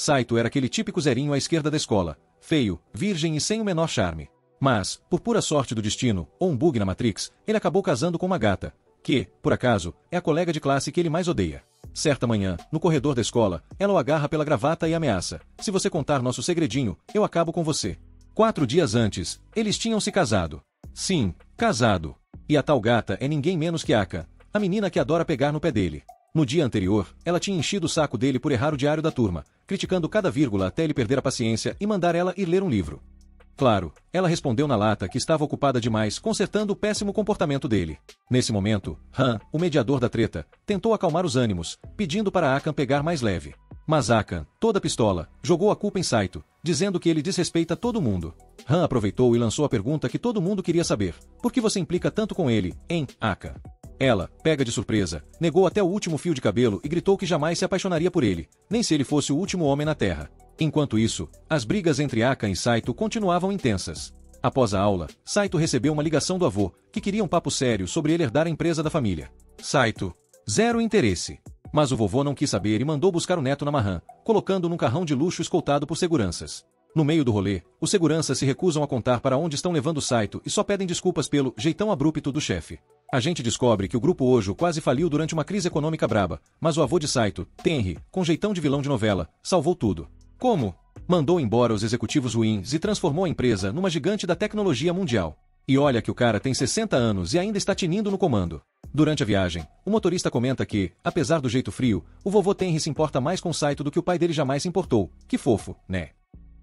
Saito era aquele típico zerinho à esquerda da escola, feio, virgem e sem o menor charme. Mas, por pura sorte do destino, ou um bug na Matrix, ele acabou casando com uma gata, que, por acaso, é a colega de classe que ele mais odeia. Certa manhã, no corredor da escola, ela o agarra pela gravata e ameaça: se você contar nosso segredinho, eu acabo com você. 4 dias antes, eles tinham se casado. Sim, casado. E a tal gata é ninguém menos que Aka, a menina que adora pegar no pé dele. No dia anterior, ela tinha enchido o saco dele por errar o diário da turma, criticando cada vírgula até ele perder a paciência e mandar ela ir ler um livro. Claro, ela respondeu na lata que estava ocupada demais consertando o péssimo comportamento dele. Nesse momento, Han, o mediador da treta, tentou acalmar os ânimos, pedindo para Akan pegar mais leve. Mas Akan, toda pistola, jogou a culpa em Saito, dizendo que ele desrespeita todo mundo. Han aproveitou e lançou a pergunta que todo mundo queria saber: por que você implica tanto com ele, hein, Akan? Ela, pega de surpresa, negou até o último fio de cabelo e gritou que jamais se apaixonaria por ele, nem se ele fosse o último homem na Terra. Enquanto isso, as brigas entre Akan e Saito continuavam intensas. Após a aula, Saito recebeu uma ligação do avô, que queria um papo sério sobre ele herdar a empresa da família. Saito, zero interesse. Mas o vovô não quis saber e mandou buscar o neto na Mahan, colocando-o num carrão de luxo escoltado por seguranças. No meio do rolê, os seguranças se recusam a contar para onde estão levando Saito e só pedem desculpas pelo jeitão abrupto do chefe. A gente descobre que o grupo Ojo quase faliu durante uma crise econômica braba, mas o avô de Saito, Tenri, com jeitão de vilão de novela, salvou tudo. Como? Mandou embora os executivos ruins e transformou a empresa numa gigante da tecnologia mundial. E olha que o cara tem 60 anos e ainda está tinindo no comando. Durante a viagem, o motorista comenta que, apesar do jeito frio, o vovô Tenri se importa mais com Saito do que o pai dele jamais se importou. Que fofo, né?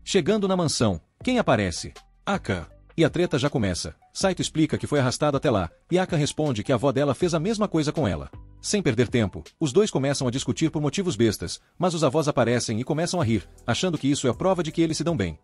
Chegando na mansão, quem aparece? Aka. E a treta já começa. Saito explica que foi arrastado até lá, e Aka responde que a avó dela fez a mesma coisa com ela. Sem perder tempo, os dois começam a discutir por motivos bestas, mas os avós aparecem e começam a rir, achando que isso é a prova de que eles se dão bem.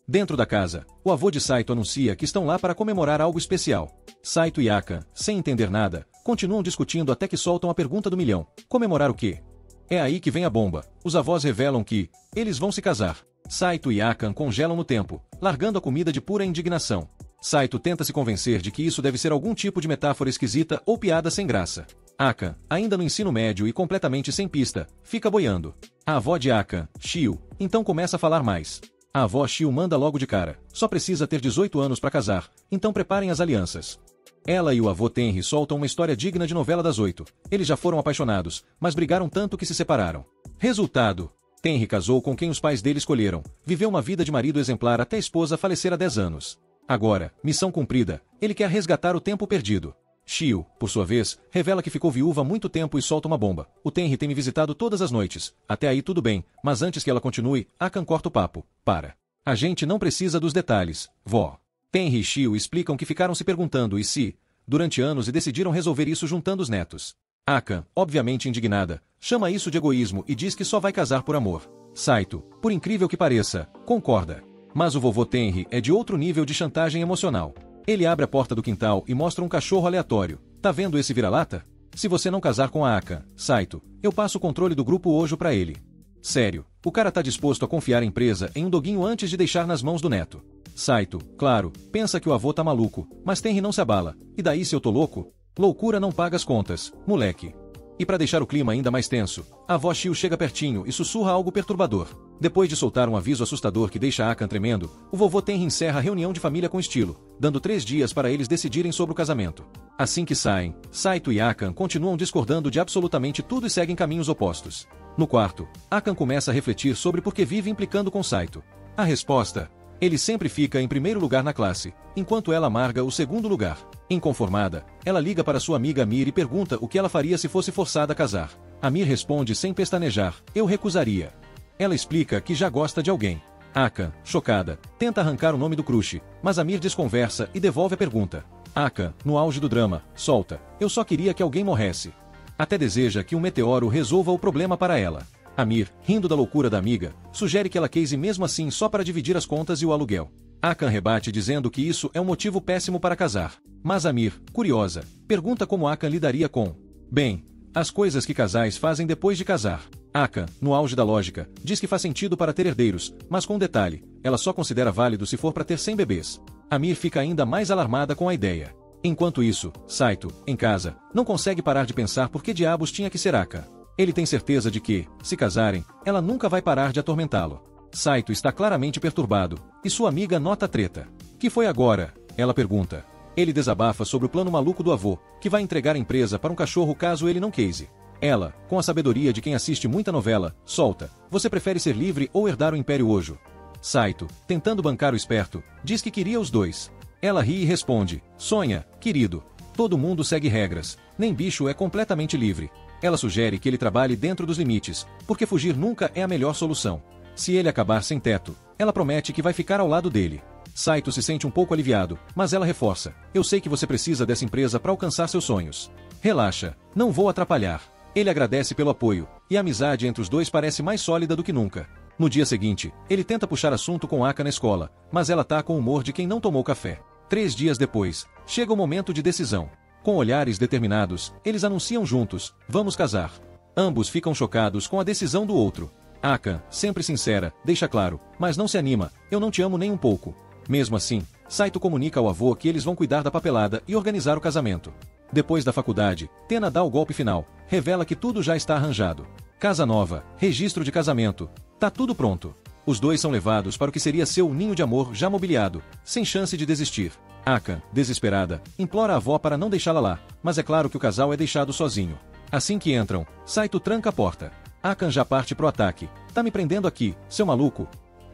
Dentro da casa, o avô de Saito anuncia que estão lá para comemorar algo especial. Saito e Aka, sem entender nada, continuam discutindo até que soltam a pergunta do milhão: comemorar o quê? É aí que vem a bomba. Os avós revelam que eles vão se casar. Saito e Akan congelam no tempo, largando a comida de pura indignação. Saito tenta se convencer de que isso deve ser algum tipo de metáfora esquisita ou piada sem graça. Akan, ainda no ensino médio e completamente sem pista, fica boiando. A avó de Akan, Shio, então começa a falar mais. A avó Shio manda logo de cara: só precisa ter 18 anos para casar, então preparem as alianças. Ela e o avô Tenri soltam uma história digna de novela das 8. Eles já foram apaixonados, mas brigaram tanto que se separaram. Resultado: Tenri casou com quem os pais dele escolheram, viveu uma vida de marido exemplar até a esposa falecer há 10 anos. Agora, missão cumprida, ele quer resgatar o tempo perdido. Shio, por sua vez, revela que ficou viúva há muito tempo e solta uma bomba. O Tenri tem me visitado todas as noites. Até aí tudo bem, mas antes que ela continue, Akan corta o papo. Para. A gente não precisa dos detalhes, vó. Tenri e Shio explicam que ficaram se perguntando e se, durante anos, e decidiram resolver isso juntando os netos. Akan, obviamente indignada, chama isso de egoísmo e diz que só vai casar por amor. Saito, por incrível que pareça, concorda. Mas o vovô Tenri é de outro nível de chantagem emocional. Ele abre a porta do quintal e mostra um cachorro aleatório. Tá vendo esse vira-lata? Se você não casar com a Akan, Saito, eu passo o controle do grupo Ojo pra ele. Sério, o cara tá disposto a confiar a empresa em um doguinho antes de deixar nas mãos do neto. Saito, claro, pensa que o avô tá maluco, mas Tenri não se abala. E daí se eu tô louco? Loucura não paga as contas, moleque. E para deixar o clima ainda mais tenso, a avó Shio chega pertinho e sussurra algo perturbador. Depois de soltar um aviso assustador que deixa Akan tremendo, o vovô Tenri encerra a reunião de família com estilo, dando 3 dias para eles decidirem sobre o casamento. Assim que saem, Saito e Akan continuam discordando de absolutamente tudo e seguem caminhos opostos. No quarto, Akan começa a refletir sobre por que vive implicando com Saito. A resposta: ele sempre fica em primeiro lugar na classe, enquanto ela amarga o segundo lugar. Inconformada, ela liga para sua amiga Amir e pergunta o que ela faria se fosse forçada a casar. Amir responde sem pestanejar: eu recusaria. Ela explica que já gosta de alguém. Akan, chocada, tenta arrancar o nome do crush, mas Amir desconversa e devolve a pergunta. Akan, no auge do drama, solta: eu só queria que alguém morresse. Até deseja que um meteoro resolva o problema para ela. Amir, rindo da loucura da amiga, sugere que ela case mesmo assim só para dividir as contas e o aluguel. Akan rebate dizendo que isso é um motivo péssimo para casar. Mas Amir, curiosa, pergunta como Akan lidaria com: bem, as coisas que casais fazem depois de casar. Akan, no auge da lógica, diz que faz sentido para ter herdeiros, mas com um detalhe: ela só considera válido se for para ter 100 bebês. Amir fica ainda mais alarmada com a ideia. Enquanto isso, Saito, em casa, não consegue parar de pensar por que diabos tinha que ser Akan. Ele tem certeza de que, se casarem, ela nunca vai parar de atormentá-lo. Saito está claramente perturbado, e sua amiga nota a treta. Que foi agora? Ela pergunta. Ele desabafa sobre o plano maluco do avô, que vai entregar a empresa para um cachorro caso ele não case. Ela, com a sabedoria de quem assiste muita novela, solta. Você prefere ser livre ou herdar o Império Hojo? Saito, tentando bancar o esperto, diz que queria os dois. Ela ri e responde, sonha, querido. Todo mundo segue regras, nem bicho é completamente livre. Ela sugere que ele trabalhe dentro dos limites, porque fugir nunca é a melhor solução. Se ele acabar sem teto, ela promete que vai ficar ao lado dele. Saito se sente um pouco aliviado, mas ela reforça. Eu sei que você precisa dessa empresa para alcançar seus sonhos. Relaxa, não vou atrapalhar. Ele agradece pelo apoio, e a amizade entre os dois parece mais sólida do que nunca. No dia seguinte, ele tenta puxar assunto com Aka na escola, mas ela tá com o humor de quem não tomou café. 3 dias depois, chega o momento de decisão. Com olhares determinados, eles anunciam juntos, vamos casar. Ambos ficam chocados com a decisão do outro. Aka, sempre sincera, deixa claro, mas não se anima, eu não te amo nem um pouco. Mesmo assim, Saito comunica ao avô que eles vão cuidar da papelada e organizar o casamento. Depois da faculdade, Tena dá o golpe final, revela que tudo já está arranjado. Casa nova, registro de casamento, tá tudo pronto. Os dois são levados para o que seria seu ninho de amor já mobiliado, sem chance de desistir. Aka, desesperada, implora a avó para não deixá-la lá, mas é claro que o casal é deixado sozinho. Assim que entram, Saito tranca a porta. Akan já parte pro ataque. Tá me prendendo aqui, seu maluco?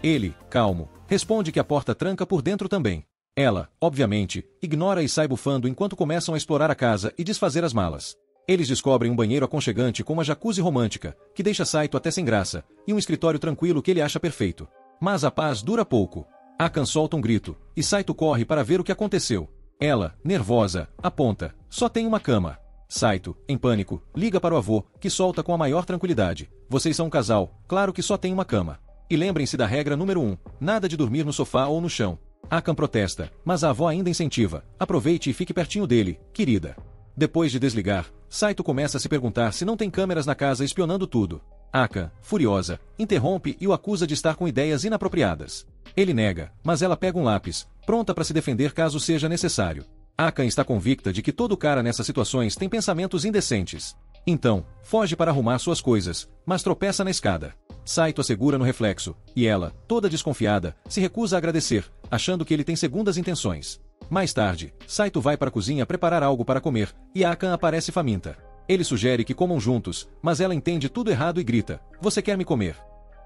Ele, calmo, responde que a porta tranca por dentro também. Ela, obviamente, ignora e sai bufando enquanto começam a explorar a casa e desfazer as malas. Eles descobrem um banheiro aconchegante com uma jacuzzi romântica, que deixa Saito até sem graça, e um escritório tranquilo que ele acha perfeito. Mas a paz dura pouco. Akan solta um grito, e Saito corre para ver o que aconteceu. Ela, nervosa, aponta, só tem uma cama. Saito, em pânico, liga para o avô, que solta com a maior tranquilidade. Vocês são um casal, claro que só tem uma cama. E lembrem-se da regra número 1, nada de dormir no sofá ou no chão. Akan protesta, mas a avó ainda incentiva. Aproveite e fique pertinho dele, querida. Depois de desligar, Saito começa a se perguntar se não tem câmeras na casa espionando tudo. Akan, furiosa, interrompe e o acusa de estar com ideias inapropriadas. Ele nega, mas ela pega um lápis, pronta para se defender caso seja necessário. Akan está convicta de que todo cara nessas situações tem pensamentos indecentes. Então, foge para arrumar suas coisas, mas tropeça na escada. Saito a segura no reflexo, e ela, toda desconfiada, se recusa a agradecer, achando que ele tem segundas intenções. Mais tarde, Saito vai para a cozinha preparar algo para comer, e Akan aparece faminta. Ele sugere que comam juntos, mas ela entende tudo errado e grita, você quer me comer?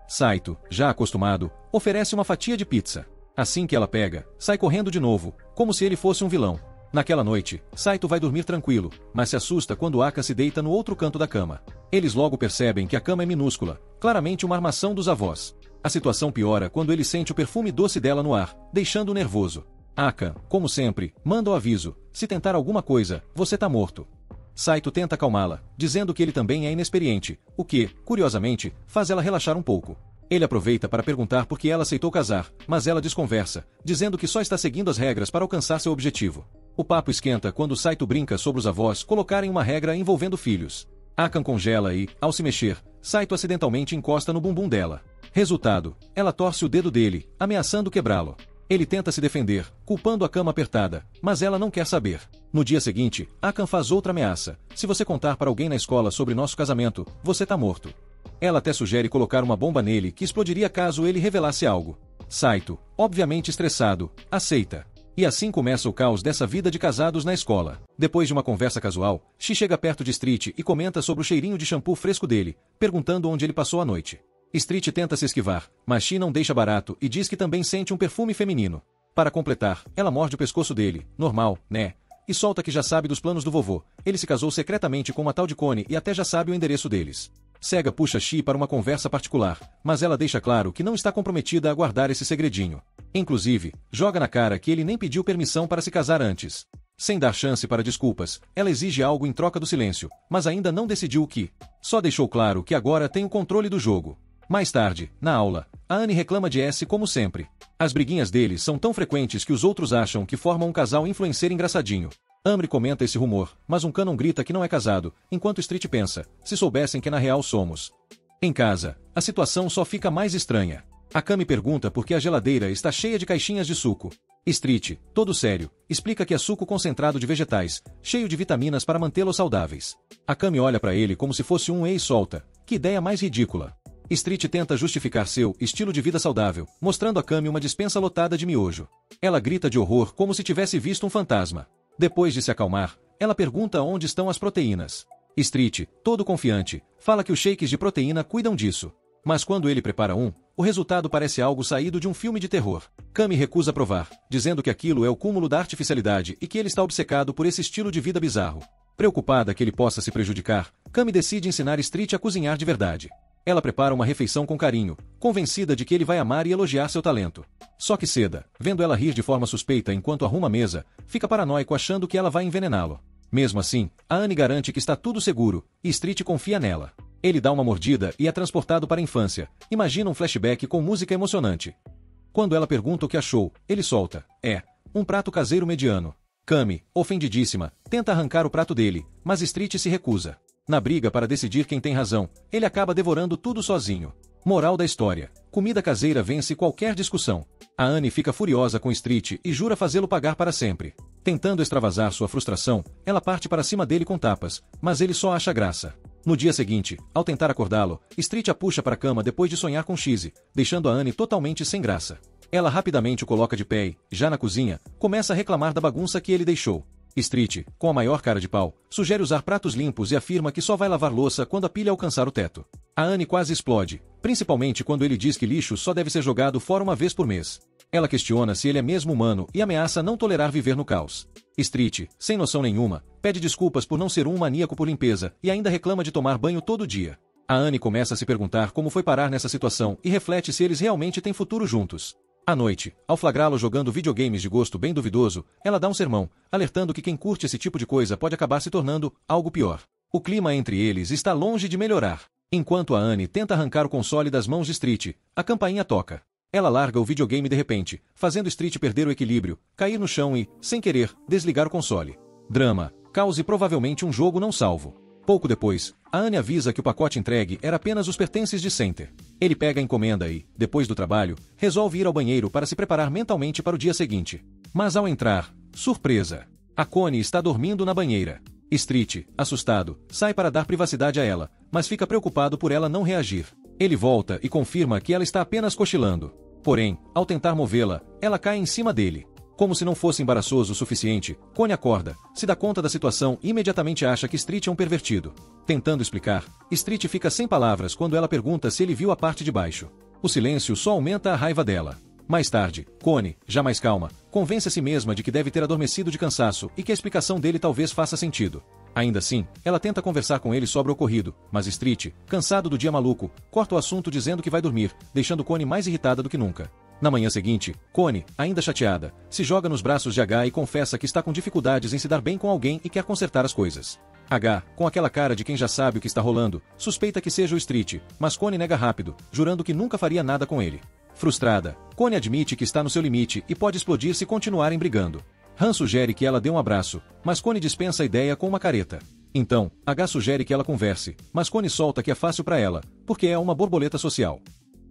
Saito, já acostumado, oferece uma fatia de pizza. Assim que ela pega, sai correndo de novo, como se ele fosse um vilão. Naquela noite, Saito vai dormir tranquilo, mas se assusta quando Aka se deita no outro canto da cama. Eles logo percebem que a cama é minúscula, claramente uma armação dos avós. A situação piora quando ele sente o perfume doce dela no ar, deixando-o nervoso. Aka, como sempre, manda o aviso, se tentar alguma coisa, você tá morto. Saito tenta acalmá-la, dizendo que ele também é inexperiente, o que, curiosamente, faz ela relaxar um pouco. Ele aproveita para perguntar por que ela aceitou casar, mas ela desconversa, dizendo que só está seguindo as regras para alcançar seu objetivo. O papo esquenta quando Saito brinca sobre os avós colocarem uma regra envolvendo filhos. Akan congela e, ao se mexer, Saito acidentalmente encosta no bumbum dela. Resultado, ela torce o dedo dele, ameaçando quebrá-lo. Ele tenta se defender, culpando a cama apertada, mas ela não quer saber. No dia seguinte, Akan faz outra ameaça. Se você contar para alguém na escola sobre nosso casamento, você tá morto. Ela até sugere colocar uma bomba nele que explodiria caso ele revelasse algo. Saito, obviamente estressado, aceita. E assim começa o caos dessa vida de casados na escola. Depois de uma conversa casual, Shi chega perto de Street e comenta sobre o cheirinho de shampoo fresco dele, perguntando onde ele passou a noite. Street tenta se esquivar, mas Shi não deixa barato e diz que também sente um perfume feminino. Para completar, ela morde o pescoço dele, normal, né? E solta que já sabe dos planos do vovô. Ele se casou secretamente com uma tal de Connie e até já sabe o endereço deles. Sega puxa Shi para uma conversa particular, mas ela deixa claro que não está comprometida a guardar esse segredinho. Inclusive, joga na cara que ele nem pediu permissão para se casar antes. Sem dar chance para desculpas, ela exige algo em troca do silêncio, mas ainda não decidiu o que. Só deixou claro que agora tem o controle do jogo. Mais tarde, na aula, a Anne reclama de S como sempre. As briguinhas deles são tão frequentes que os outros acham que formam um casal influencer engraçadinho. Amri comenta esse rumor, mas um Canon grita que não é casado, enquanto Street pensa, se soubessem que na real somos. Em casa, a situação só fica mais estranha. Akami pergunta por que a geladeira está cheia de caixinhas de suco. Street, todo sério, explica que é suco concentrado de vegetais, cheio de vitaminas para mantê-los saudáveis. Akami olha para ele como se fosse um solta. Que ideia mais ridícula. Street tenta justificar seu estilo de vida saudável, mostrando a Akami uma despensa lotada de miojo. Ela grita de horror como se tivesse visto um fantasma. Depois de se acalmar, ela pergunta onde estão as proteínas. Street, todo confiante, fala que os shakes de proteína cuidam disso. Mas quando ele prepara o resultado parece algo saído de um filme de terror. Kami recusa provar, dizendo que aquilo é o cúmulo da artificialidade e que ele está obcecado por esse estilo de vida bizarro. Preocupada que ele possa se prejudicar, Kami decide ensinar Street a cozinhar de verdade. Ela prepara uma refeição com carinho, convencida de que ele vai amar e elogiar seu talento. Só que Seda, vendo ela rir de forma suspeita enquanto arruma a mesa, fica paranoico achando que ela vai envenená-lo. Mesmo assim, a Annie garante que está tudo seguro, e Street confia nela. Ele dá uma mordida e é transportado para a infância. Imagina um flashback com música emocionante. Quando ela pergunta o que achou, ele solta. Um prato caseiro mediano. Kami, ofendidíssima, tenta arrancar o prato dele, mas Street se recusa. Na briga para decidir quem tem razão, ele acaba devorando tudo sozinho. Moral da história. Comida caseira vence qualquer discussão. A Annie fica furiosa com Street e jura fazê-lo pagar para sempre. Tentando extravasar sua frustração, ela parte para cima dele com tapas, mas ele só acha graça. No dia seguinte, ao tentar acordá-lo, Street a puxa para a cama depois de sonhar com Cheese, deixando a Annie totalmente sem graça. Ela rapidamente o coloca de pé e, já na cozinha, começa a reclamar da bagunça que ele deixou. Street, com a maior cara de pau, sugere usar pratos limpos e afirma que só vai lavar louça quando a pilha alcançar o teto. A Annie quase explode, principalmente quando ele diz que lixo só deve ser jogado fora uma vez por mês. Ela questiona se ele é mesmo humano e ameaça não tolerar viver no caos. Street, sem noção nenhuma, pede desculpas por não ser um maníaco por limpeza e ainda reclama de tomar banho todo dia. A Annie começa a se perguntar como foi parar nessa situação e reflete se eles realmente têm futuro juntos. À noite, ao flagrá-lo jogando videogames de gosto bem duvidoso, ela dá um sermão, alertando que quem curte esse tipo de coisa pode acabar se tornando algo pior. O clima entre eles está longe de melhorar. Enquanto a Annie tenta arrancar o console das mãos de Street, a campainha toca. Ela larga o videogame de repente, fazendo Street perder o equilíbrio, cair no chão e, sem querer, desligar o console. Drama, caos e provavelmente um jogo não salvo. Pouco depois, a Annie avisa que o pacote entregue era apenas os pertences de Center. Ele pega a encomenda e, depois do trabalho, resolve ir ao banheiro para se preparar mentalmente para o dia seguinte. Mas ao entrar, surpresa! A Connie está dormindo na banheira. Street, assustado, sai para dar privacidade a ela, mas fica preocupado por ela não reagir. Ele volta e confirma que ela está apenas cochilando. Porém, ao tentar movê-la, ela cai em cima dele. Como se não fosse embaraçoso o suficiente, Connie acorda, se dá conta da situação e imediatamente acha que Street é um pervertido. Tentando explicar, Street fica sem palavras quando ela pergunta se ele viu a parte de baixo. O silêncio só aumenta a raiva dela. Mais tarde, Connie, já mais calma, convence a si mesma de que deve ter adormecido de cansaço e que a explicação dele talvez faça sentido. Ainda assim, ela tenta conversar com ele sobre o ocorrido, mas Street, cansado do dia maluco, corta o assunto dizendo que vai dormir, deixando Connie mais irritada do que nunca. Na manhã seguinte, Connie, ainda chateada, se joga nos braços de H e confessa que está com dificuldades em se dar bem com alguém e quer consertar as coisas. H, com aquela cara de quem já sabe o que está rolando, suspeita que seja o Street, mas Connie nega rápido, jurando que nunca faria nada com ele. Frustrada, Connie admite que está no seu limite e pode explodir se continuarem brigando. Han sugere que ela dê um abraço, mas Connie dispensa a ideia com uma careta. Então, H sugere que ela converse, mas Connie solta que é fácil para ela, porque é uma borboleta social.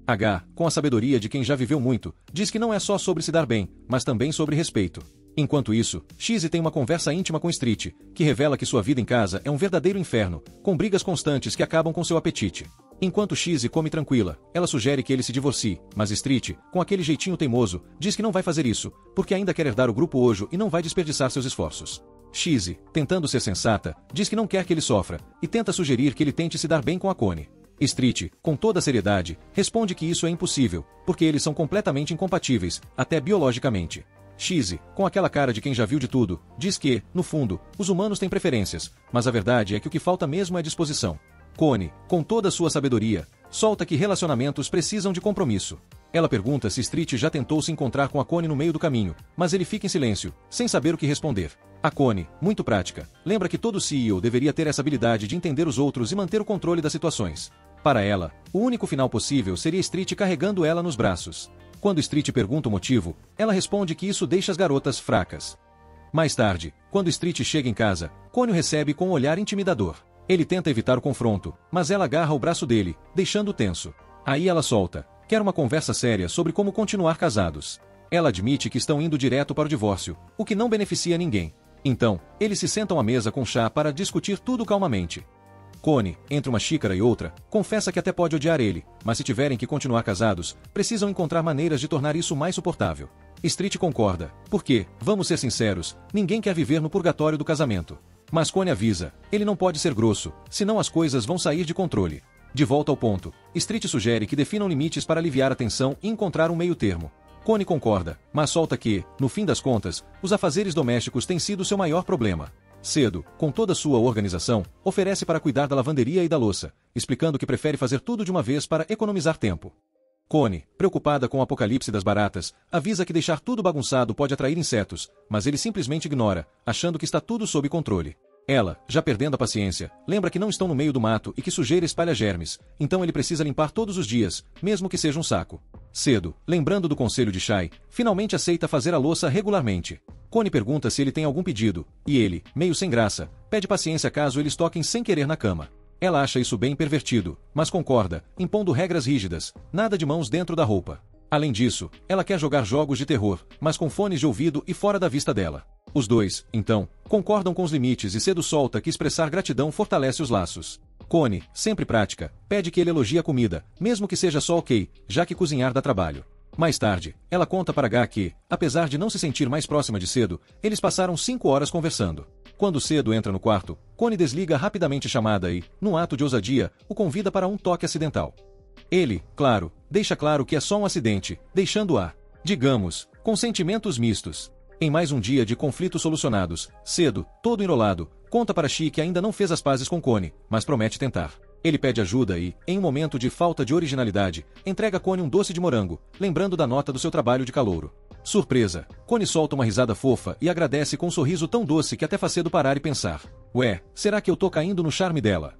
H, com a sabedoria de quem já viveu muito, diz que não é só sobre se dar bem, mas também sobre respeito. Enquanto isso, Cheese tem uma conversa íntima com Street, que revela que sua vida em casa é um verdadeiro inferno, com brigas constantes que acabam com seu apetite. Enquanto Cheese come tranquila, ela sugere que ele se divorcie, mas Street, com aquele jeitinho teimoso, diz que não vai fazer isso, porque ainda quer herdar o grupo Hojo e não vai desperdiçar seus esforços. Cheese, tentando ser sensata, diz que não quer que ele sofra, e tenta sugerir que ele tente se dar bem com a Connie. Street, com toda a seriedade, responde que isso é impossível, porque eles são completamente incompatíveis, até biologicamente. Cheese, com aquela cara de quem já viu de tudo, diz que, no fundo, os humanos têm preferências, mas a verdade é que o que falta mesmo é disposição. Connie, com toda a sua sabedoria, solta que relacionamentos precisam de compromisso. Ela pergunta se Street já tentou se encontrar com a Connie no meio do caminho, mas ele fica em silêncio, sem saber o que responder. A Connie, muito prática, lembra que todo CEO deveria ter essa habilidade de entender os outros e manter o controle das situações. Para ela, o único final possível seria Street carregando ela nos braços. Quando Street pergunta o motivo, ela responde que isso deixa as garotas fracas. Mais tarde, quando Street chega em casa, Connie o recebe com um olhar intimidador. Ele tenta evitar o confronto, mas ela agarra o braço dele, deixando-o tenso. Aí ela solta: quer uma conversa séria sobre como continuar casados. Ela admite que estão indo direto para o divórcio, o que não beneficia ninguém. Então, eles se sentam à mesa com chá para discutir tudo calmamente. Connie, entre uma xícara e outra, confessa que até pode odiar ele, mas se tiverem que continuar casados, precisam encontrar maneiras de tornar isso mais suportável. Street concorda, porque, vamos ser sinceros, ninguém quer viver no purgatório do casamento. Mas Connie avisa, ele não pode ser grosso, senão as coisas vão sair de controle. De volta ao ponto, Street sugere que definam limites para aliviar a tensão e encontrar um meio termo. Connie concorda, mas solta que, no fim das contas, os afazeres domésticos têm sido seu maior problema. Cedo, com toda sua organização, oferece para cuidar da lavanderia e da louça, explicando que prefere fazer tudo de uma vez para economizar tempo. Connie, preocupada com o apocalipse das baratas, avisa que deixar tudo bagunçado pode atrair insetos, mas ele simplesmente ignora, achando que está tudo sob controle. Ela, já perdendo a paciência, lembra que não estão no meio do mato e que sujeira espalha germes, então ele precisa limpar todos os dias, mesmo que seja um saco. Cedo, lembrando do conselho de Shai, finalmente aceita fazer a louça regularmente. Connie pergunta se ele tem algum pedido, e ele, meio sem graça, pede paciência caso eles toquem sem querer na cama. Ela acha isso bem pervertido, mas concorda, impondo regras rígidas, nada de mãos dentro da roupa. Além disso, ela quer jogar jogos de terror, mas com fones de ouvido e fora da vista dela. Os dois, então, concordam com os limites e cedo solta que expressar gratidão fortalece os laços. Connie, sempre prática, pede que ele elogie a comida, mesmo que seja só ok, já que cozinhar dá trabalho. Mais tarde, ela conta para Gá que, apesar de não se sentir mais próxima de Cedo, eles passaram 5 horas conversando. Quando Cedo entra no quarto, Connie desliga rapidamente a chamada e, num ato de ousadia, o convida para um toque acidental. Ele, claro, deixa claro que é só um acidente, deixando-a, digamos, com sentimentos mistos. Em mais um dia de conflitos solucionados, Cedo, todo enrolado, conta para Chi que ainda não fez as pazes com Connie, mas promete tentar. Ele pede ajuda e, em um momento de falta de originalidade, entrega a Connie um doce de morango, lembrando da nota do seu trabalho de calouro. Surpresa, Connie solta uma risada fofa e agradece com um sorriso tão doce que até faz Cedo parar e pensar. Ué, será que eu tô caindo no charme dela?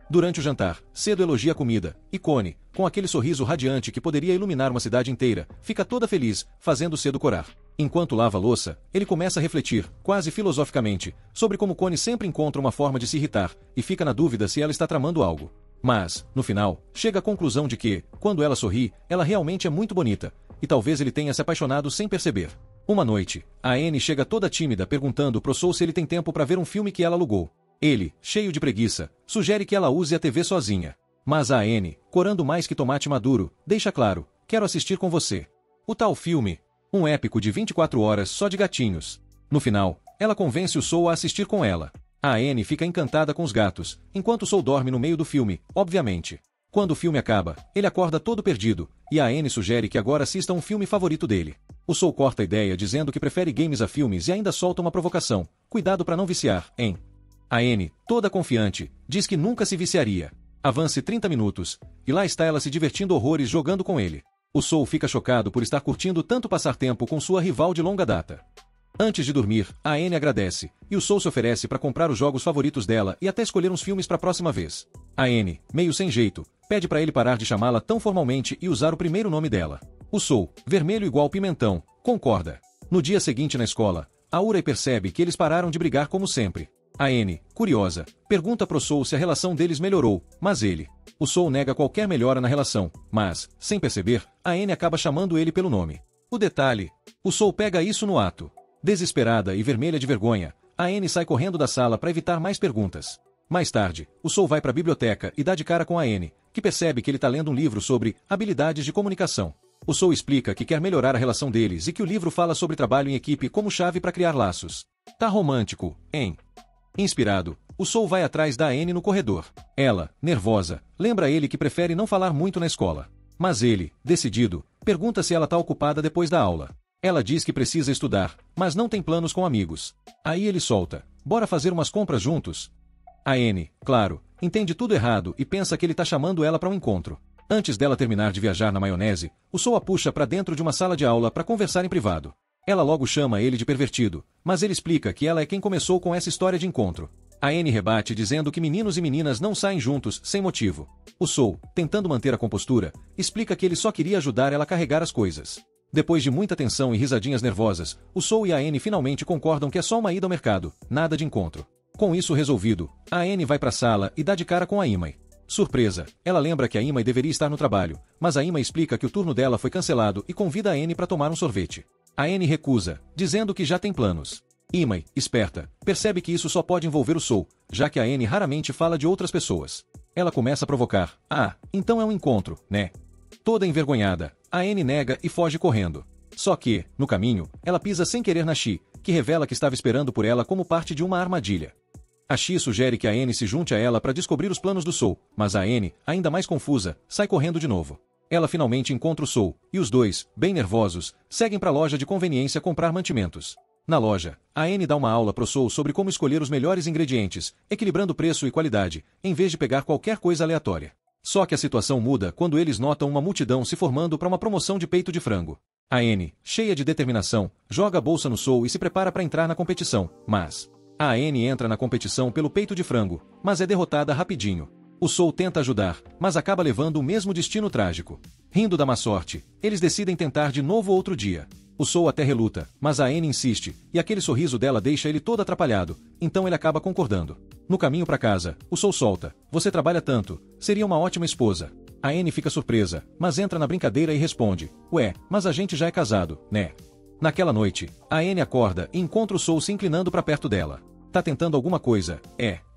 Durante o jantar, Cedo elogia a comida, e Connie, com aquele sorriso radiante que poderia iluminar uma cidade inteira, fica toda feliz, fazendo Cedo corar. Enquanto lava a louça, ele começa a refletir, quase filosoficamente, sobre como Connie sempre encontra uma forma de se irritar, e fica na dúvida se ela está tramando algo. Mas, no final, chega à conclusão de que, quando ela sorri, ela realmente é muito bonita, e talvez ele tenha se apaixonado sem perceber. Uma noite, a Anne chega toda tímida perguntando pro Soul se ele tem tempo para ver um filme que ela alugou. Ele, cheio de preguiça, sugere que ela use a TV sozinha. Mas a Anne, corando mais que tomate maduro, deixa claro, quero assistir com você. O tal filme, um épico de 24 horas só de gatinhos. No final, ela convence o Soul a assistir com ela. A Anne fica encantada com os gatos, enquanto o Soul dorme no meio do filme, obviamente. Quando o filme acaba, ele acorda todo perdido, e a Anne sugere que agora assista um filme favorito dele. O Soul corta a ideia dizendo que prefere games a filmes e ainda solta uma provocação. Cuidado para não viciar, hein? A Anne, toda confiante, diz que nunca se viciaria. Avance 30 minutos, e lá está ela se divertindo horrores jogando com ele. O Soul fica chocado por estar curtindo tanto passar tempo com sua rival de longa data. Antes de dormir, a Anne agradece, e o Soul se oferece para comprar os jogos favoritos dela e até escolher uns filmes para a próxima vez. A Anne, meio sem jeito, pede para ele parar de chamá-la tão formalmente e usar o primeiro nome dela. O Soul, vermelho igual pimentão, concorda. No dia seguinte na escola, a Uri percebe que eles pararam de brigar como sempre. A Anne, curiosa, pergunta pro Soul se a relação deles melhorou, mas ele. O Soul nega qualquer melhora na relação, mas, sem perceber, a Anne acaba chamando ele pelo nome. O detalhe, o Soul pega isso no ato. Desesperada e vermelha de vergonha, a Anne sai correndo da sala para evitar mais perguntas. Mais tarde, o Soul vai para a biblioteca e dá de cara com a Anne, que percebe que ele está lendo um livro sobre habilidades de comunicação. O Soul explica que quer melhorar a relação deles e que o livro fala sobre trabalho em equipe como chave para criar laços. Tá romântico, hein? Inspirado, o Soul vai atrás da Anne no corredor. Ela, nervosa, lembra ele que prefere não falar muito na escola. Mas ele, decidido, pergunta se ela tá ocupada depois da aula. Ela diz que precisa estudar, mas não tem planos com amigos. Aí ele solta, bora fazer umas compras juntos? A Anne, claro, entende tudo errado e pensa que ele tá chamando ela para um encontro. Antes dela terminar de viajar na maionese, o Soul a puxa para dentro de uma sala de aula para conversar em privado. Ela logo chama ele de pervertido, mas ele explica que ela é quem começou com essa história de encontro. A Anne rebate dizendo que meninos e meninas não saem juntos, sem motivo. O Soul, tentando manter a compostura, explica que ele só queria ajudar ela a carregar as coisas. Depois de muita tensão e risadinhas nervosas, o Soul e a Anne finalmente concordam que é só uma ida ao mercado, nada de encontro. Com isso resolvido, a Anne vai para a sala e dá de cara com a Imai. Surpresa, ela lembra que a Imai deveria estar no trabalho, mas a Imai explica que o turno dela foi cancelado e convida a Anne para tomar um sorvete. A Anne recusa, dizendo que já tem planos. Imai, esperta, percebe que isso só pode envolver o Soul, já que a Anne raramente fala de outras pessoas. Ela começa a provocar. Ah, então é um encontro, né? Toda envergonhada, a Anne nega e foge correndo. Só que, no caminho, ela pisa sem querer na Chi, que revela que estava esperando por ela como parte de uma armadilha. A Chi sugere que a Anne se junte a ela para descobrir os planos do Soul, mas a Anne, ainda mais confusa, sai correndo de novo. Ela finalmente encontra o Soul, e os dois, bem nervosos, seguem para a loja de conveniência comprar mantimentos. Na loja, a Anne dá uma aula pro Soul sobre como escolher os melhores ingredientes, equilibrando preço e qualidade, em vez de pegar qualquer coisa aleatória. Só que a situação muda quando eles notam uma multidão se formando para uma promoção de peito de frango. A Anne, cheia de determinação, joga a bolsa no Soul e se prepara para entrar na competição, mas... A Anne entra na competição pelo peito de frango, mas é derrotada rapidinho. O Soul tenta ajudar, mas acaba levando o mesmo destino trágico. Rindo da má sorte, eles decidem tentar de novo outro dia. O Soul até reluta, mas a Anne insiste, e aquele sorriso dela deixa ele todo atrapalhado, então ele acaba concordando. No caminho para casa, o Soul solta. Você trabalha tanto, seria uma ótima esposa. A Anne fica surpresa, mas entra na brincadeira e responde. Ué, mas a gente já é casado, né? Naquela noite, a Anne acorda e encontra o Soul se inclinando para perto dela. Tá tentando alguma coisa,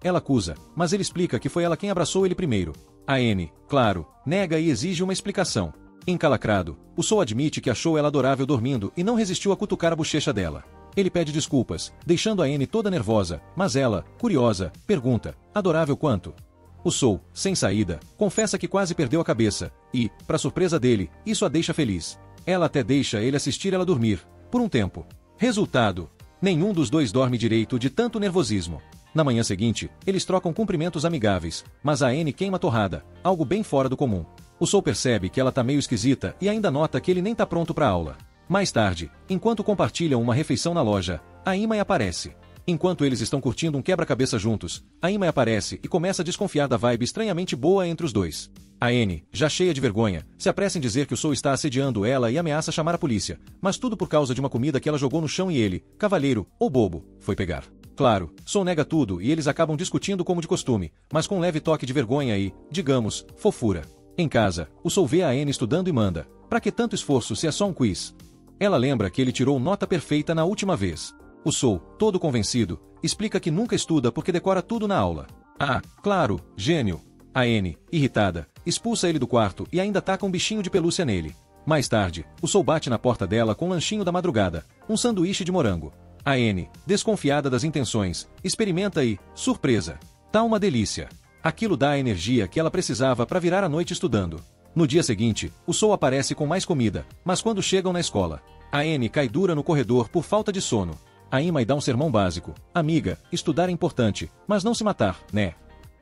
ela acusa, mas ele explica que foi ela quem abraçou ele primeiro. A Anne, claro, nega e exige uma explicação. Encalacrado, o Soul admite que achou ela adorável dormindo e não resistiu a cutucar a bochecha dela. Ele pede desculpas, deixando a Anne toda nervosa, mas ela, curiosa, pergunta, adorável quanto? O Soul, sem saída, confessa que quase perdeu a cabeça, e, para surpresa dele, isso a deixa feliz. Ela até deixa ele assistir ela dormir, por um tempo. Resultado: nenhum dos dois dorme direito de tanto nervosismo. Na manhã seguinte, eles trocam cumprimentos amigáveis, mas a Anne queima a torrada, algo bem fora do comum. O Soul percebe que ela tá meio esquisita e ainda nota que ele nem tá pronto pra aula. Mais tarde, enquanto compartilham uma refeição na loja, a Imai aparece. Enquanto eles estão curtindo um quebra-cabeça juntos, a Imai aparece e começa a desconfiar da vibe estranhamente boa entre os dois. A Anne, já cheia de vergonha, se apressa em dizer que o Soul está assediando ela e ameaça chamar a polícia, mas tudo por causa de uma comida que ela jogou no chão e ele, cavalheiro, ou bobo, foi pegar. Claro, Soul nega tudo e eles acabam discutindo como de costume, mas com um leve toque de vergonha e, digamos, fofura. Em casa, o Soul vê a Anne estudando e manda. Pra que tanto esforço se é só um quiz? Ela lembra que ele tirou nota perfeita na última vez. O Soul, todo convencido, explica que nunca estuda porque decora tudo na aula. Ah, claro, gênio. A Anne, irritada, expulsa ele do quarto e ainda taca um bichinho de pelúcia nele. Mais tarde, o Soul bate na porta dela com um lanchinho da madrugada, um sanduíche de morango. A Anne, desconfiada das intenções, experimenta e, surpresa, tá uma delícia. Aquilo dá a energia que ela precisava para virar a noite estudando. No dia seguinte, o Soul aparece com mais comida, mas quando chegam na escola, a Anne cai dura no corredor por falta de sono. A Imai dá um sermão básico. Amiga, estudar é importante, mas não se matar, né?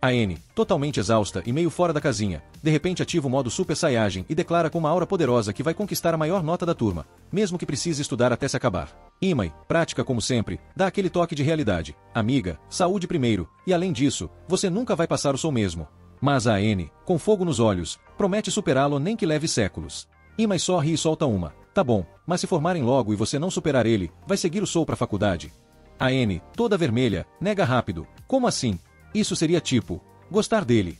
A Anne, totalmente exausta e meio fora da casinha, de repente ativa o modo Super Saiyajin e declara com uma aura poderosa que vai conquistar a maior nota da turma, mesmo que precise estudar até se acabar. Imai, prática como sempre, dá aquele toque de realidade. Amiga, saúde primeiro, e além disso, você nunca vai passar o Soul mesmo. Mas a Anne, com fogo nos olhos, promete superá-lo nem que leve séculos. Imai só ri e solta uma. Tá bom, mas se formarem logo e você não superar ele, vai seguir o Soul pra faculdade. A Anne, toda vermelha, nega rápido. Como assim? Isso seria tipo, gostar dele.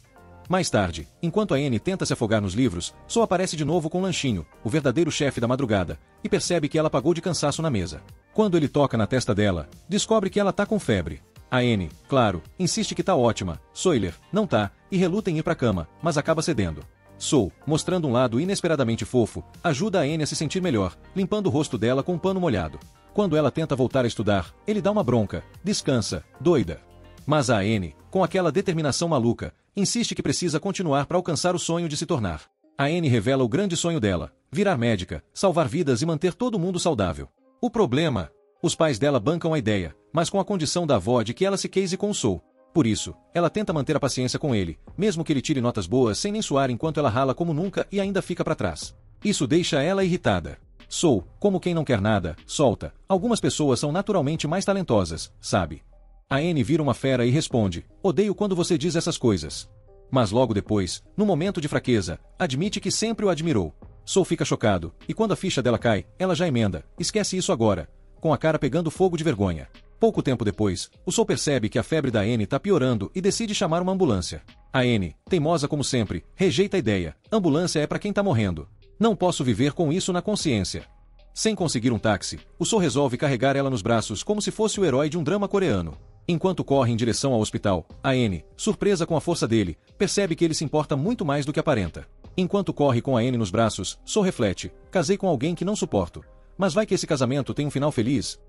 Mais tarde, enquanto a Anne tenta se afogar nos livros, Soul aparece de novo com um lanchinho, o verdadeiro chefe da madrugada, e percebe que ela apagou de cansaço na mesa. Quando ele toca na testa dela, descobre que ela tá com febre. A Anne, claro, insiste que tá ótima, Soiler, não tá, e reluta em ir pra cama, mas acaba cedendo. Soul, mostrando um lado inesperadamente fofo, ajuda a Anne a se sentir melhor, limpando o rosto dela com um pano molhado. Quando ela tenta voltar a estudar, ele dá uma bronca, descansa, doida. Mas a Anne, com aquela determinação maluca, insiste que precisa continuar para alcançar o sonho de se tornar. A Anne revela o grande sonho dela, virar médica, salvar vidas e manter todo mundo saudável. O problema? Os pais dela bancam a ideia, mas com a condição da avó de que ela se case com o Soul. Por isso, ela tenta manter a paciência com ele, mesmo que ele tire notas boas sem nem suar enquanto ela rala como nunca e ainda fica para trás. Isso deixa ela irritada. Soul, como quem não quer nada, solta. Algumas pessoas são naturalmente mais talentosas, sabe? A Anne vira uma fera e responde, odeio quando você diz essas coisas. Mas logo depois, no momento de fraqueza, admite que sempre o admirou. Soul fica chocado, e quando a ficha dela cai, ela já emenda, esquece isso agora, com a cara pegando fogo de vergonha. Pouco tempo depois, o Sol percebe que a febre da Anne tá piorando e decide chamar uma ambulância. A Anne, teimosa como sempre, rejeita a ideia. Ambulância é pra quem tá morrendo. Não posso viver com isso na consciência. Sem conseguir um táxi, o Sol resolve carregar ela nos braços como se fosse o herói de um drama coreano. Enquanto corre em direção ao hospital, a Anne, surpresa com a força dele, percebe que ele se importa muito mais do que aparenta. Enquanto corre com a Anne nos braços, Sol reflete: casei com alguém que não suporto. Mas vai que esse casamento tem um final feliz?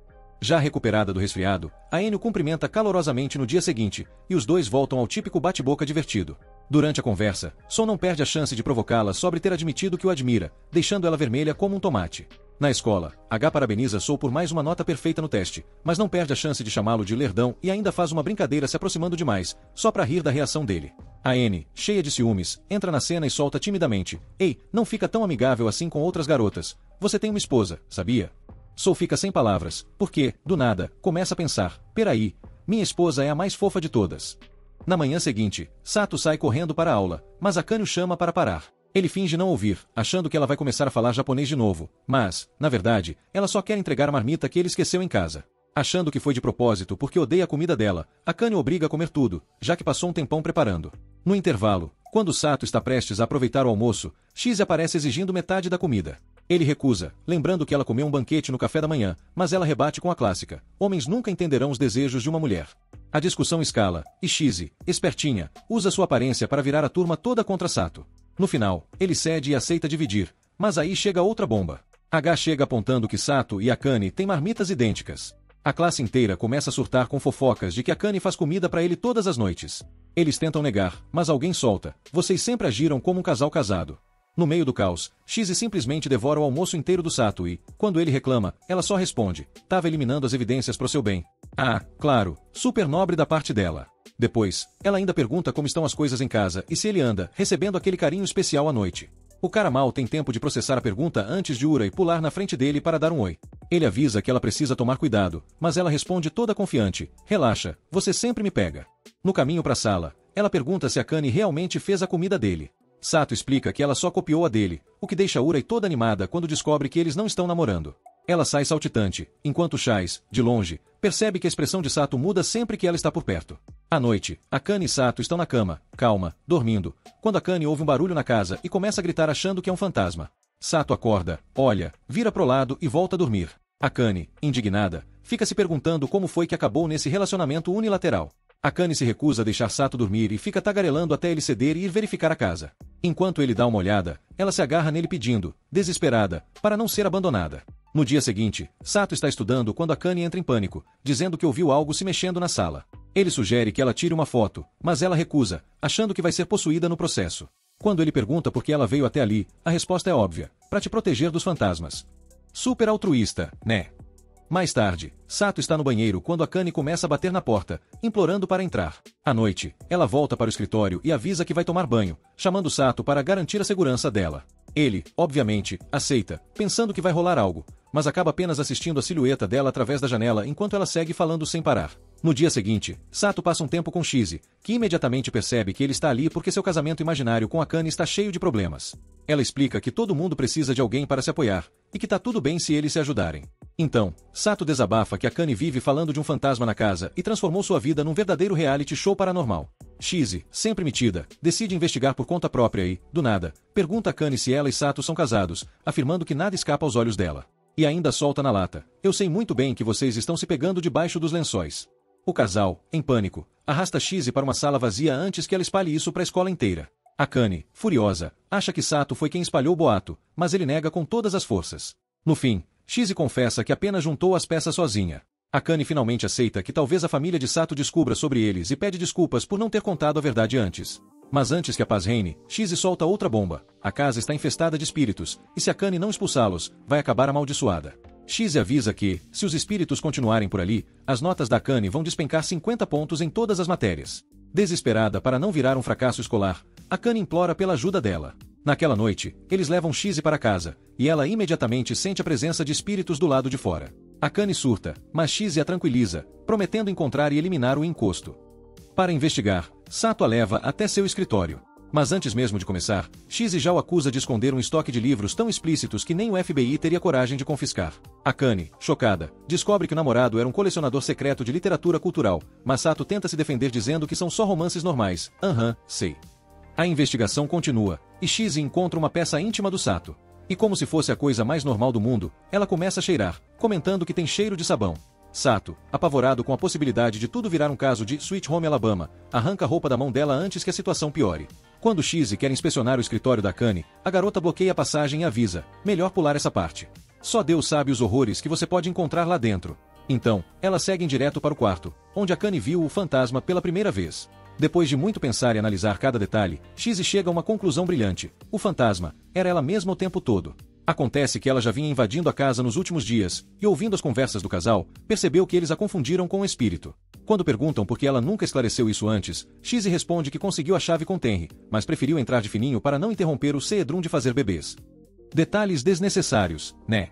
Já recuperada do resfriado, a Anne o cumprimenta calorosamente no dia seguinte, e os dois voltam ao típico bate-boca divertido. Durante a conversa, Sol não perde a chance de provocá-la sobre ter admitido que o admira, deixando ela vermelha como um tomate. Na escola, H parabeniza Sol por mais uma nota perfeita no teste, mas não perde a chance de chamá-lo de lerdão e ainda faz uma brincadeira se aproximando demais, só pra rir da reação dele. A Anne, cheia de ciúmes, entra na cena e solta timidamente: ei, não fica tão amigável assim com outras garotas. Você tem uma esposa, sabia? Sol fica sem palavras, porque, do nada, começa a pensar: peraí, minha esposa é a mais fofa de todas. Na manhã seguinte, Sato sai correndo para a aula, mas Akane o chama para parar. Ele finge não ouvir, achando que ela vai começar a falar japonês de novo, mas, na verdade, ela só quer entregar a marmita que ele esqueceu em casa. Achando que foi de propósito porque odeia a comida dela, Akane o obriga a comer tudo, já que passou um tempão preparando. No intervalo, quando Sato está prestes a aproveitar o almoço, X aparece exigindo metade da comida. Ele recusa, lembrando que ela comeu um banquete no café da manhã, mas ela rebate com a clássica: homens nunca entenderão os desejos de uma mulher. A discussão escala, e Shizi, espertinha, usa sua aparência para virar a turma toda contra Sato. No final, ele cede e aceita dividir, mas aí chega outra bomba. H chega apontando que Sato e Akane têm marmitas idênticas. A classe inteira começa a surtar com fofocas de que Akane faz comida para ele todas as noites. Eles tentam negar, mas alguém solta: vocês sempre agiram como um casal casado. No meio do caos, Shizi simplesmente devora o almoço inteiro do Sato e, quando ele reclama, ela só responde: tava eliminando as evidências pro seu bem. Ah, claro, super nobre da parte dela. Depois, ela ainda pergunta como estão as coisas em casa e se ele anda recebendo aquele carinho especial à noite. O cara mal tem tempo de processar a pergunta antes de Urei pular na frente dele para dar um oi. Ele avisa que ela precisa tomar cuidado, mas ela responde toda confiante: relaxa, você sempre me pega. No caminho para a sala, ela pergunta se Akane realmente fez a comida dele. Sato explica que ela só copiou a dele, o que deixa Urei toda animada quando descobre que eles não estão namorando. Ela sai saltitante, enquanto Chais, de longe, percebe que a expressão de Sato muda sempre que ela está por perto. À noite, Akane e Sato estão na cama, calma, dormindo, quando Akane ouve um barulho na casa e começa a gritar achando que é um fantasma. Sato acorda, olha, vira pro lado e volta a dormir. Akane, indignada, fica se perguntando como foi que acabou nesse relacionamento unilateral. Akane se recusa a deixar Sato dormir e fica tagarelando até ele ceder e ir verificar a casa. Enquanto ele dá uma olhada, ela se agarra nele pedindo, desesperada, para não ser abandonada. No dia seguinte, Sato está estudando quando Akane entra em pânico, dizendo que ouviu algo se mexendo na sala. Ele sugere que ela tire uma foto, mas ela recusa, achando que vai ser possuída no processo. Quando ele pergunta por que ela veio até ali, a resposta é óbvia: para te proteger dos fantasmas. Super altruísta, né? Mais tarde, Sato está no banheiro quando Akane começa a bater na porta, implorando para entrar. À noite, ela volta para o escritório e avisa que vai tomar banho, chamando Sato para garantir a segurança dela. Ele, obviamente, aceita, pensando que vai rolar algo, mas acaba apenas assistindo a silhueta dela através da janela enquanto ela segue falando sem parar. No dia seguinte, Sato passa um tempo com Shizi, que imediatamente percebe que ele está ali porque seu casamento imaginário com Akane está cheio de problemas. Ela explica que todo mundo precisa de alguém para se apoiar, e que tá tudo bem se eles se ajudarem. Então, Sato desabafa que Akane vive falando de um fantasma na casa e transformou sua vida num verdadeiro reality show paranormal. Shizi, sempre metida, decide investigar por conta própria e, do nada, pergunta a Akane se ela e Sato são casados, afirmando que nada escapa aos olhos dela. E ainda solta na lata: eu sei muito bem que vocês estão se pegando debaixo dos lençóis. O casal, em pânico, arrasta Shizi para uma sala vazia antes que ela espalhe isso para a escola inteira. Akane, furiosa, acha que Sato foi quem espalhou o boato, mas ele nega com todas as forças. No fim, Shizi confessa que apenas juntou as peças sozinha. Akane finalmente aceita que talvez a família de Sato descubra sobre eles e pede desculpas por não ter contado a verdade antes. Mas antes que a paz reine, Shizi solta outra bomba: a casa está infestada de espíritos, e se Akane não expulsá-los, vai acabar amaldiçoada. Shizi avisa que, se os espíritos continuarem por ali, as notas da Akane vão despencar 50 pontos em todas as matérias. Desesperada para não virar um fracasso escolar, Akane implora pela ajuda dela. Naquela noite, eles levam Shizi para casa, e ela imediatamente sente a presença de espíritos do lado de fora. Akane surta, mas Shizi a tranquiliza, prometendo encontrar e eliminar o encosto. Para investigar, Sato a leva até seu escritório. Mas antes mesmo de começar, Chizzy já o acusa de esconder um estoque de livros tão explícitos que nem o FBI teria coragem de confiscar. Akane, chocada, descobre que o namorado era um colecionador secreto de literatura cultural, mas Sato tenta se defender dizendo que são só romances normais. Sei. A investigação continua, e Chizzy encontra uma peça íntima do Sato. E como se fosse a coisa mais normal do mundo, ela começa a cheirar, comentando que tem cheiro de sabão. Sato, apavorado com a possibilidade de tudo virar um caso de Sweet Home Alabama, arranca a roupa da mão dela antes que a situação piore. Quando Chizzy quer inspecionar o escritório da Akane, a garota bloqueia a passagem e avisa: melhor pular essa parte. Só Deus sabe os horrores que você pode encontrar lá dentro. Então, elas seguem direto para o quarto, onde Akane viu o fantasma pela primeira vez. Depois de muito pensar e analisar cada detalhe, Chizzy chega a uma conclusão brilhante: o fantasma era ela mesma o tempo todo. Acontece que ela já vinha invadindo a casa nos últimos dias, e ouvindo as conversas do casal, percebeu que eles a confundiram com o espírito. Quando perguntam por que ela nunca esclareceu isso antes, Chizzy responde que conseguiu a chave com Tenri, mas preferiu entrar de fininho para não interromper o Seedrum de fazer bebês. Detalhes desnecessários, né?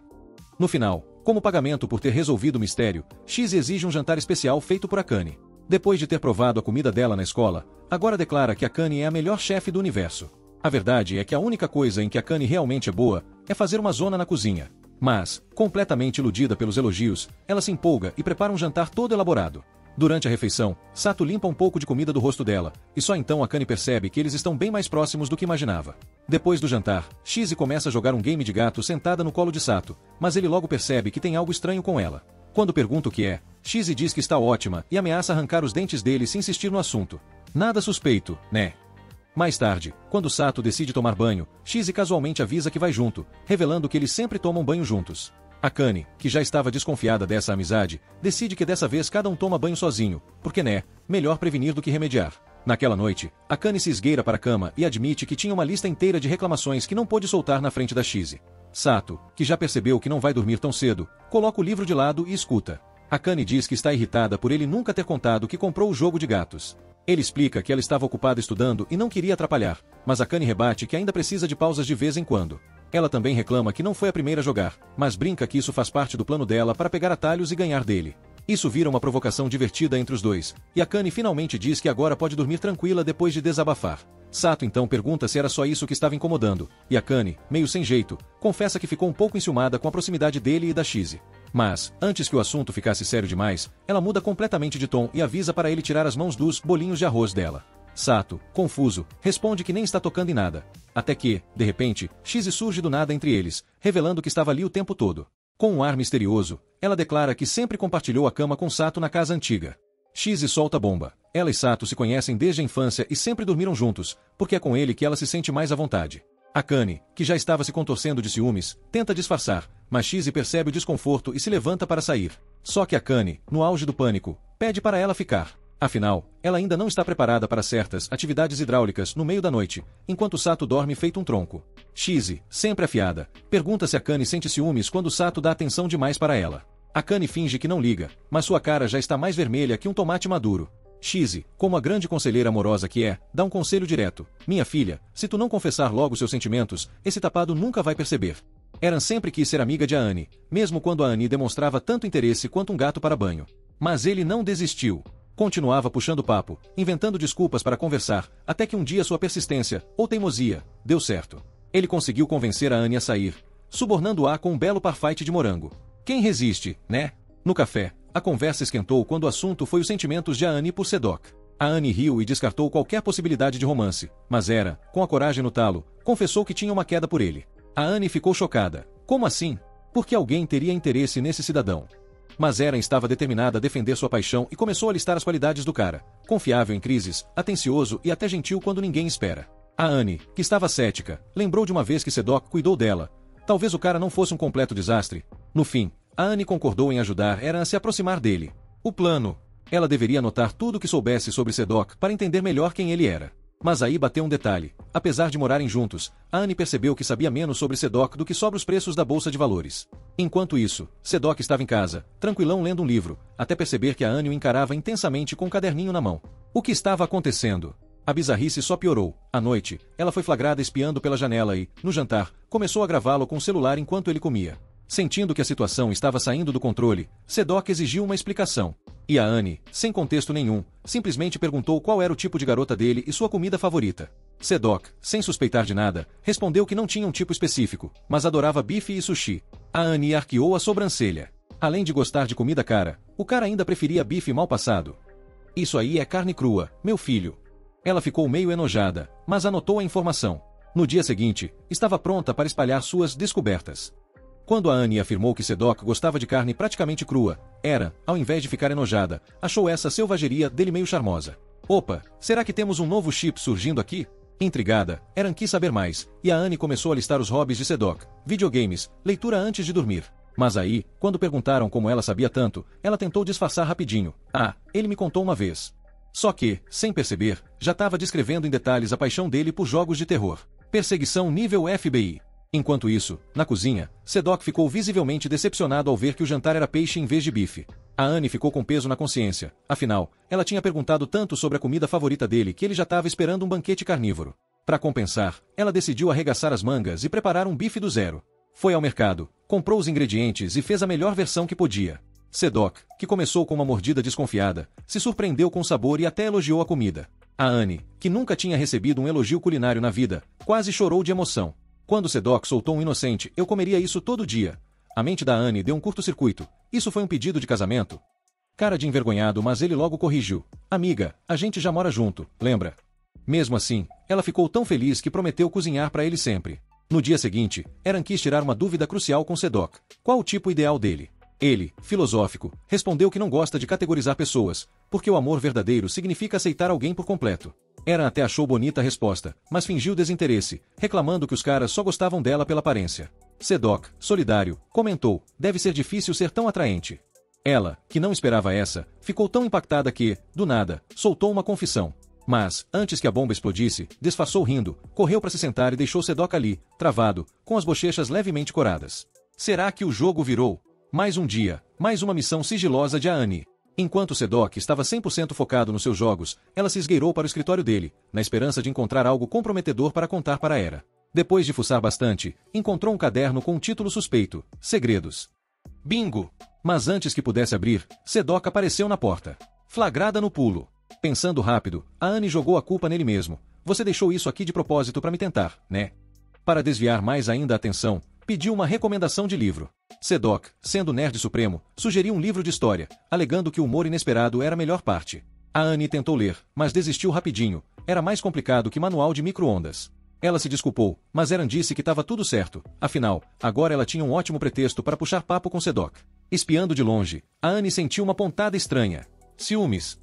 No final, como pagamento por ter resolvido o mistério, Chizzy exige um jantar especial feito por Akane. Depois de ter provado a comida dela na escola, agora declara que Akane é a melhor chefe do universo. A verdade é que a única coisa em que Akane realmente é boa é fazer uma zona na cozinha. Mas, completamente iludida pelos elogios, ela se empolga e prepara um jantar todo elaborado. Durante a refeição, Sato limpa um pouco de comida do rosto dela, e só então Akane percebe que eles estão bem mais próximos do que imaginava. Depois do jantar, Chizzy começa a jogar um game de gato sentada no colo de Sato, mas ele logo percebe que tem algo estranho com ela. Quando pergunta o que é, Chizzy diz que está ótima e ameaça arrancar os dentes dele se insistir no assunto. Nada suspeito, né? Mais tarde, quando Sato decide tomar banho, Chizzy casualmente avisa que vai junto, revelando que eles sempre tomam banho juntos. Akane, que já estava desconfiada dessa amizade, decide que dessa vez cada um toma banho sozinho, porque melhor prevenir do que remediar. Naquela noite, Akane se esgueira para a cama e admite que tinha uma lista inteira de reclamações que não pôde soltar na frente da Chizzy. Sato, que já percebeu que não vai dormir tão cedo, coloca o livro de lado e escuta. Akane diz que está irritada por ele nunca ter contado que comprou o jogo de gatos. Ele explica que ela estava ocupada estudando e não queria atrapalhar, mas Akane rebate que ainda precisa de pausas de vez em quando. Ela também reclama que não foi a primeira a jogar, mas brinca que isso faz parte do plano dela para pegar atalhos e ganhar dele. Isso vira uma provocação divertida entre os dois, e Akane finalmente diz que agora pode dormir tranquila depois de desabafar. Sato então pergunta se era só isso que estava incomodando, e Akane, meio sem jeito, confessa que ficou um pouco enciumada com a proximidade dele e da Chizzy. Mas, antes que o assunto ficasse sério demais, ela muda completamente de tom e avisa para ele tirar as mãos dos bolinhos de arroz dela. Sato, confuso, responde que nem está tocando em nada. Até que, de repente, Chizzy surge do nada entre eles, revelando que estava ali o tempo todo. Com um ar misterioso, ela declara que sempre compartilhou a cama com Sato na casa antiga. Chizzy solta a bomba. Ela e Sato se conhecem desde a infância e sempre dormiram juntos, porque é com ele que ela se sente mais à vontade. Akane, que já estava se contorcendo de ciúmes, tenta disfarçar, mas Chizzy percebe o desconforto e se levanta para sair. Só que Akane, no auge do pânico, pede para ela ficar. Afinal, ela ainda não está preparada para certas atividades hidráulicas no meio da noite, enquanto Sato dorme feito um tronco. Chizzy, sempre afiada, pergunta se Akane sente ciúmes quando Sato dá atenção demais para ela. Akane finge que não liga, mas sua cara já está mais vermelha que um tomate maduro. Chizzy, como a grande conselheira amorosa que é, dá um conselho direto: minha filha, se tu não confessar logo seus sentimentos, esse tapado nunca vai perceber. Eren sempre quis ser amiga de Annie, mesmo quando a Annie demonstrava tanto interesse quanto um gato para banho. Mas ele não desistiu. Continuava puxando papo, inventando desculpas para conversar, até que um dia sua persistência, ou teimosia, deu certo. Ele conseguiu convencer a Annie a sair, subornando-a com um belo parfaite de morango. Quem resiste, né? No café, a conversa esquentou quando o assunto foi os sentimentos de Annie por Sedok. A Annie riu e descartou qualquer possibilidade de romance, mas Era, com a coragem no talo, confessou que tinha uma queda por ele. A Annie ficou chocada. Como assim? Por que alguém teria interesse nesse cidadão? Mas Eren estava determinada a defender sua paixão e começou a listar as qualidades do cara: confiável em crises, atencioso e até gentil quando ninguém espera. A Annie, que estava cética, lembrou de uma vez que Sedok cuidou dela. Talvez o cara não fosse um completo desastre. No fim, a Annie concordou em ajudar Eren a se aproximar dele. O plano: ela deveria anotar tudo o que soubesse sobre Sedok para entender melhor quem ele era. Mas aí bateu um detalhe: apesar de morarem juntos, a Annie percebeu que sabia menos sobre Sedok do que sobre os preços da bolsa de valores. Enquanto isso, Sedok estava em casa, tranquilão lendo um livro, até perceber que a Annie o encarava intensamente com um caderninho na mão. O que estava acontecendo? A bizarrice só piorou. À noite, ela foi flagrada espiando pela janela e, no jantar, começou a gravá-lo com o celular enquanto ele comia. Sentindo que a situação estava saindo do controle, Sedok exigiu uma explicação. E a Annie, sem contexto nenhum, simplesmente perguntou qual era o tipo de garota dele e sua comida favorita. Sedok, sem suspeitar de nada, respondeu que não tinha um tipo específico, mas adorava bife e sushi. A Annie arqueou a sobrancelha. Além de gostar de comida cara, o cara ainda preferia bife mal passado. Isso aí é carne crua, meu filho. Ela ficou meio enojada, mas anotou a informação. No dia seguinte, estava pronta para espalhar suas descobertas. Quando a Annie afirmou que Sedok gostava de carne praticamente crua, Era, ao invés de ficar enojada, achou essa selvageria dele meio charmosa. Opa, será que temos um novo chip surgindo aqui? Intrigada, Eran quis saber mais, e a Annie começou a listar os hobbies de Sedok: videogames, leitura antes de dormir. Mas aí, quando perguntaram como ela sabia tanto, ela tentou disfarçar rapidinho. Ah, ele me contou uma vez. Só que, sem perceber, já estava descrevendo em detalhes a paixão dele por jogos de terror. Perseguição nível FBI. Enquanto isso, na cozinha, Sedok ficou visivelmente decepcionado ao ver que o jantar era peixe em vez de bife. A Annie ficou com peso na consciência, afinal, ela tinha perguntado tanto sobre a comida favorita dele que ele já estava esperando um banquete carnívoro. Para compensar, ela decidiu arregaçar as mangas e preparar um bife do zero. Foi ao mercado, comprou os ingredientes e fez a melhor versão que podia. Sedok, que começou com uma mordida desconfiada, se surpreendeu com o sabor e até elogiou a comida. A Annie, que nunca tinha recebido um elogio culinário na vida, quase chorou de emoção. Quando Sedok soltou um inocente, eu comeria isso todo dia. A mente da Annie deu um curto-circuito. Isso foi um pedido de casamento? Cara de envergonhado, mas ele logo corrigiu. Amiga, a gente já mora junto, lembra? Mesmo assim, ela ficou tão feliz que prometeu cozinhar para ele sempre. No dia seguinte, Eran quis tirar uma dúvida crucial com Sedok. Qual o tipo ideal dele? Ele, filosófico, respondeu que não gosta de categorizar pessoas, porque o amor verdadeiro significa aceitar alguém por completo. Eran até achou bonita a resposta, mas fingiu desinteresse, reclamando que os caras só gostavam dela pela aparência. Sedok, solidário, comentou: deve ser difícil ser tão atraente. Ela, que não esperava essa, ficou tão impactada que, do nada, soltou uma confissão. Mas, antes que a bomba explodisse, disfarçou rindo, correu para se sentar e deixou Sedok ali, travado, com as bochechas levemente coradas. Será que o jogo virou? Mais um dia, mais uma missão sigilosa de Annie. Enquanto Sedok estava 100% focado nos seus jogos, ela se esgueirou para o escritório dele, na esperança de encontrar algo comprometedor para contar para Era. Depois de fuçar bastante, encontrou um caderno com um título suspeito: Segredos. Bingo! Mas antes que pudesse abrir, Sedok apareceu na porta. Flagrada no pulo. Pensando rápido, a Annie jogou a culpa nele mesmo. Você deixou isso aqui de propósito para me tentar, né? Para desviar mais ainda a atenção, pediu uma recomendação de livro. Sedok, sendo nerd supremo, sugeriu um livro de história, alegando que o humor inesperado era a melhor parte. A Annie tentou ler, mas desistiu rapidinho. Era mais complicado que manual de micro-ondas. Ela se desculpou, mas Eran disse que estava tudo certo. Afinal, agora ela tinha um ótimo pretexto para puxar papo com Sedok. Espiando de longe, a Annie sentiu uma pontada estranha. Ciúmes.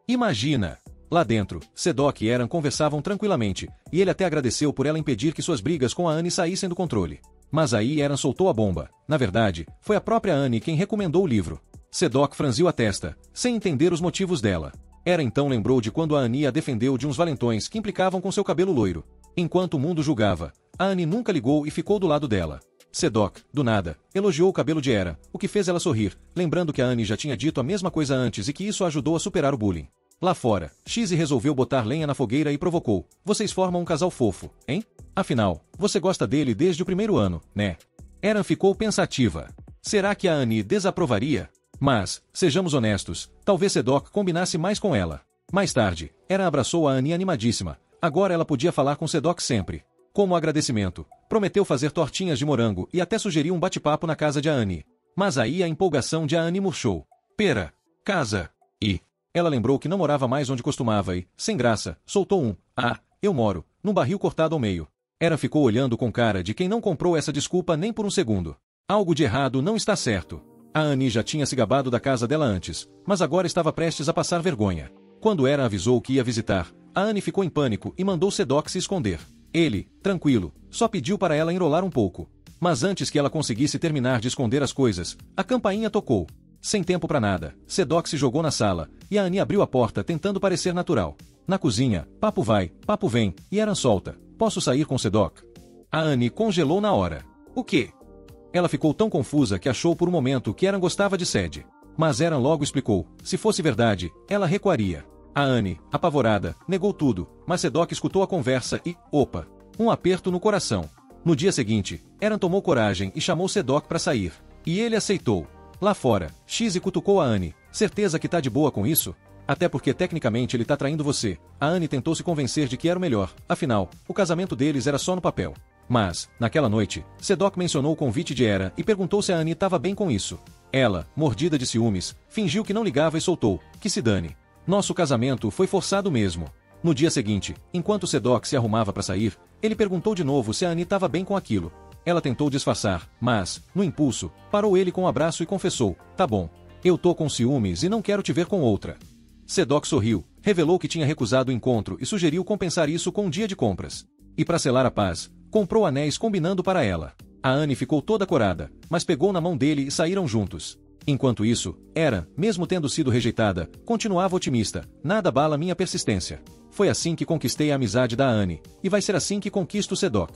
Imagina! Lá dentro, Sedok e Eran conversavam tranquilamente, e ele até agradeceu por ela impedir que suas brigas com a Annie saíssem do controle. Mas aí Eran soltou a bomba. Na verdade, foi a própria Annie quem recomendou o livro. Sedok franziu a testa, sem entender os motivos dela. Eran então lembrou de quando a Annie a defendeu de uns valentões que implicavam com seu cabelo loiro. Enquanto o mundo julgava, a Annie nunca ligou e ficou do lado dela. Sedok, do nada, elogiou o cabelo de Eran, o que fez ela sorrir, lembrando que a Annie já tinha dito a mesma coisa antes e que isso a ajudou a superar o bullying. Lá fora, Shizzy resolveu botar lenha na fogueira e provocou: vocês formam um casal fofo, hein? Afinal, você gosta dele desde o primeiro ano, né? Eran ficou pensativa. Será que a Annie desaprovaria? Mas, sejamos honestos, talvez Sedok combinasse mais com ela. Mais tarde, Eran abraçou a Annie animadíssima. Agora ela podia falar com Sedok sempre. Como agradecimento, prometeu fazer tortinhas de morango e até sugeriu um bate-papo na casa de Annie. Mas aí a empolgação de Annie murchou. Pera, casa, e... Ela lembrou que não morava mais onde costumava e, sem graça, soltou um: ah, eu moro, num barril cortado ao meio. Eran ficou olhando com cara de quem não comprou essa desculpa nem por um segundo. Algo de errado não está certo. A Annie já tinha se gabado da casa dela antes, mas agora estava prestes a passar vergonha. Quando Eran avisou que ia visitar, a Annie ficou em pânico e mandou Sedok se esconder. Ele, tranquilo, só pediu para ela enrolar um pouco. Mas antes que ela conseguisse terminar de esconder as coisas, a campainha tocou. Sem tempo para nada, Sedok se jogou na sala, e a Annie abriu a porta tentando parecer natural. Na cozinha, papo vai, papo vem, e Eran solta: posso sair com Sedok? A Annie congelou na hora. O quê? Ela ficou tão confusa que achou por um momento que Eran gostava de Sed. Mas Eran logo explicou: se fosse verdade, ela recuaria. A Annie, apavorada, negou tudo, mas Sedok escutou a conversa e, opa, um aperto no coração. No dia seguinte, Eran tomou coragem e chamou Sedok para sair. E ele aceitou. Lá fora, Shizzy cutucou a Annie: certeza que tá de boa com isso? Até porque tecnicamente ele tá traindo você. A Anne tentou se convencer de que era o melhor, afinal, o casamento deles era só no papel. Mas, naquela noite, Sedok mencionou o convite de Era e perguntou se a Anne estava bem com isso. Ela, mordida de ciúmes, fingiu que não ligava e soltou, que se dane. Nosso casamento foi forçado mesmo. No dia seguinte, enquanto Sedok se arrumava para sair, ele perguntou de novo se a Anne estava bem com aquilo. Ela tentou disfarçar, mas, no impulso, parou ele com um abraço e confessou, tá bom. Eu tô com ciúmes e não quero te ver com outra. Sedok sorriu, revelou que tinha recusado o encontro e sugeriu compensar isso com um dia de compras. E para selar a paz, comprou anéis combinando para ela. A Anne ficou toda corada, mas pegou na mão dele e saíram juntos. Enquanto isso, Era, mesmo tendo sido rejeitada, continuava otimista, nada abala minha persistência. Foi assim que conquistei a amizade da Anne, e vai ser assim que conquisto o Sedok.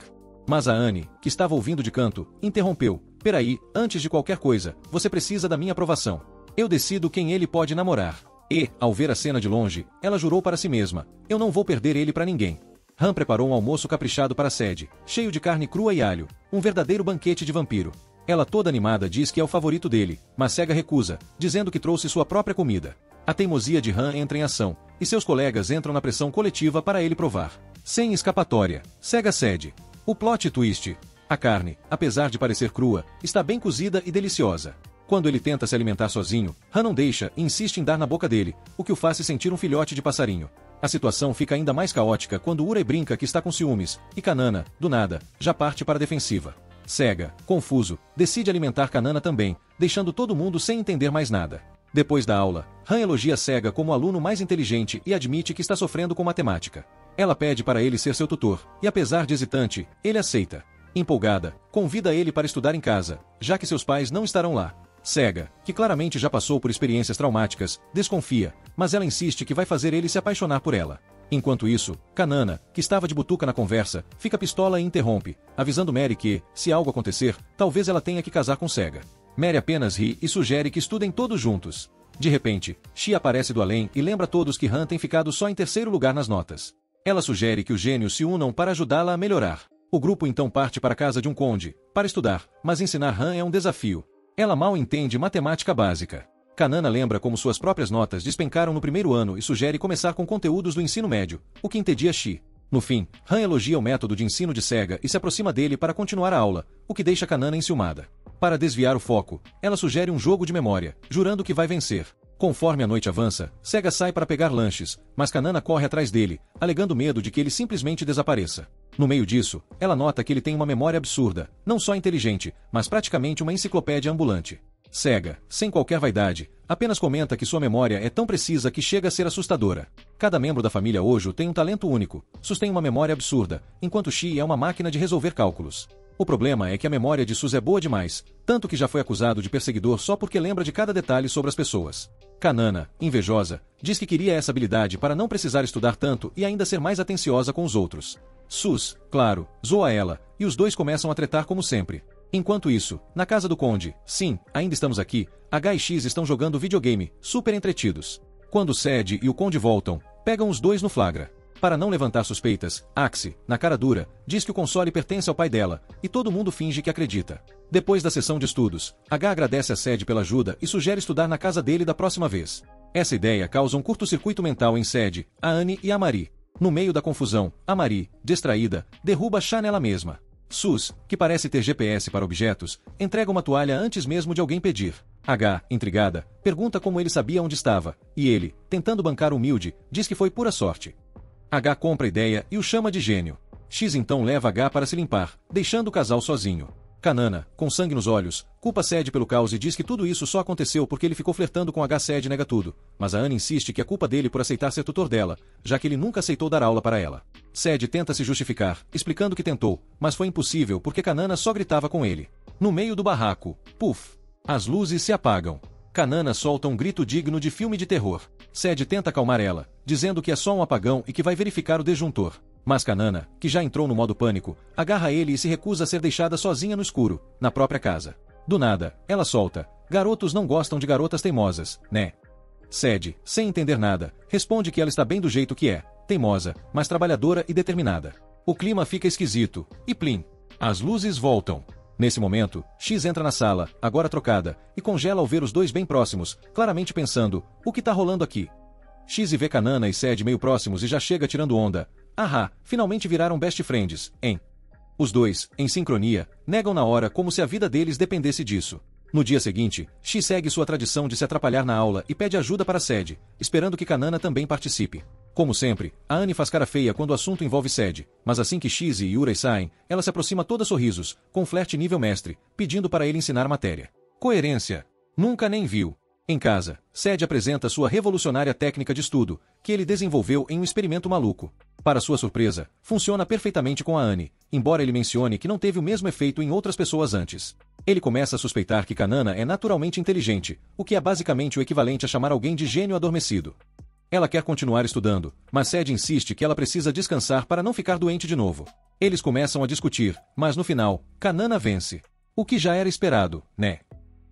Mas a Anne, que estava ouvindo de canto, interrompeu, peraí, antes de qualquer coisa, você precisa da minha aprovação. Eu decido quem ele pode namorar. E, ao ver a cena de longe, ela jurou para si mesma, eu não vou perder ele para ninguém. Han preparou um almoço caprichado para Sed, cheio de carne crua e alho, um verdadeiro banquete de vampiro. Ela toda animada diz que é o favorito dele, mas Sega recusa, dizendo que trouxe sua própria comida. A teimosia de Han entra em ação, e seus colegas entram na pressão coletiva para ele provar. Sem escapatória, Sega cede. O plot twist. A carne, apesar de parecer crua, está bem cozida e deliciosa. Quando ele tenta se alimentar sozinho, Han não deixa e insiste em dar na boca dele, o que o faz se sentir um filhote de passarinho. A situação fica ainda mais caótica quando Urey brinca que está com ciúmes, e Kanana, do nada, já parte para a defensiva. Sega, confuso, decide alimentar Kanana também, deixando todo mundo sem entender mais nada. Depois da aula, Han elogia Sega como o aluno mais inteligente e admite que está sofrendo com matemática. Ela pede para ele ser seu tutor, e apesar de hesitante, ele aceita. Empolgada, convida ele para estudar em casa, já que seus pais não estarão lá. Sega, que claramente já passou por experiências traumáticas, desconfia, mas ela insiste que vai fazer ele se apaixonar por ela. Enquanto isso, Kanana, que estava de butuca na conversa, fica pistola e interrompe, avisando Mary que, se algo acontecer, talvez ela tenha que casar com Sega. Mary apenas ri e sugere que estudem todos juntos. De repente, Shi aparece do além e lembra a todos que Han tem ficado só em terceiro lugar nas notas. Ela sugere que os gênios se unam para ajudá-la a melhorar. O grupo então parte para a casa de um conde, para estudar, mas ensinar Han é um desafio. Ela mal entende matemática básica. Kanana lembra como suas próprias notas despencaram no primeiro ano e sugere começar com conteúdos do ensino médio, o que entedia Shi. No fim, Han elogia o método de ensino de Sega e se aproxima dele para continuar a aula, o que deixa Kanana enciumada. Para desviar o foco, ela sugere um jogo de memória, jurando que vai vencer. Conforme a noite avança, Sega sai para pegar lanches, mas Kanana corre atrás dele, alegando medo de que ele simplesmente desapareça. No meio disso, ela nota que ele tem uma memória absurda, não só inteligente, mas praticamente uma enciclopédia ambulante. Sega, sem qualquer vaidade, apenas comenta que sua memória é tão precisa que chega a ser assustadora. Cada membro da família Ojo tem um talento único, sustém uma memória absurda, enquanto Shi é uma máquina de resolver cálculos. O problema é que a memória de Sus é boa demais, tanto que já foi acusado de perseguidor só porque lembra de cada detalhe sobre as pessoas. Kanana, invejosa, diz que queria essa habilidade para não precisar estudar tanto e ainda ser mais atenciosa com os outros. Sus, claro, zoa ela, e os dois começam a tretar como sempre. Enquanto isso, na casa do conde, sim, ainda estamos aqui, H e X estão jogando videogame, super entretidos. Quando Sed e o conde voltam, pegam os dois no flagra. Para não levantar suspeitas, Axe, na cara dura, diz que o console pertence ao pai dela, e todo mundo finge que acredita. Depois da sessão de estudos, H agradece a Sed pela ajuda e sugere estudar na casa dele da próxima vez. Essa ideia causa um curto-circuito mental em Sed, a Anne e a Marie. No meio da confusão, a Marie, distraída, derruba Chá nela mesma. Sus, que parece ter GPS para objetos, entrega uma toalha antes mesmo de alguém pedir. H, intrigada, pergunta como ele sabia onde estava, e ele, tentando bancar humilde, diz que foi pura sorte. H compra a ideia e o chama de gênio. X então leva H para se limpar, deixando o casal sozinho. Kanana, com sangue nos olhos, culpa Sed pelo caos e diz que tudo isso só aconteceu porque ele ficou flertando com H. Sed nega tudo, mas a Anne insiste que é culpa dele por aceitar ser tutor dela, já que ele nunca aceitou dar aula para ela. Sed tenta se justificar, explicando que tentou, mas foi impossível porque Kanana só gritava com ele. No meio do barraco, puf! As luzes se apagam. Kanana solta um grito digno de filme de terror. Sed tenta acalmar ela, dizendo que é só um apagão e que vai verificar o disjuntor. Mas Kanana, que já entrou no modo pânico, agarra ele e se recusa a ser deixada sozinha no escuro, na própria casa. Do nada, ela solta: garotos não gostam de garotas teimosas, né? Sed, sem entender nada, responde que ela está bem do jeito que é, teimosa, mas trabalhadora e determinada. O clima fica esquisito, e plim! As luzes voltam. Nesse momento, X entra na sala, agora trocada, e congela ao ver os dois bem próximos, claramente pensando: o que tá rolando aqui? X vê Kanana e Sed meio próximos e já chega tirando onda. Ahá, finalmente viraram best friends, hein? Os dois, em sincronia, negam na hora como se a vida deles dependesse disso. No dia seguinte, X segue sua tradição de se atrapalhar na aula e pede ajuda para Sed, esperando que Kanana também participe. Como sempre, a Anne faz cara feia quando o assunto envolve Sed, mas assim que X e Yurei saem, ela se aproxima toda sorrisos, com flerte nível mestre, pedindo para ele ensinar matéria. Coerência. Nunca nem viu. Em casa, Sed apresenta sua revolucionária técnica de estudo, que ele desenvolveu em um experimento maluco. Para sua surpresa, funciona perfeitamente com a Anne, embora ele mencione que não teve o mesmo efeito em outras pessoas antes. Ele começa a suspeitar que Kanana é naturalmente inteligente, o que é basicamente o equivalente a chamar alguém de gênio adormecido. Ela quer continuar estudando, mas Sed insiste que ela precisa descansar para não ficar doente de novo. Eles começam a discutir, mas no final, Kanana vence. O que já era esperado, né?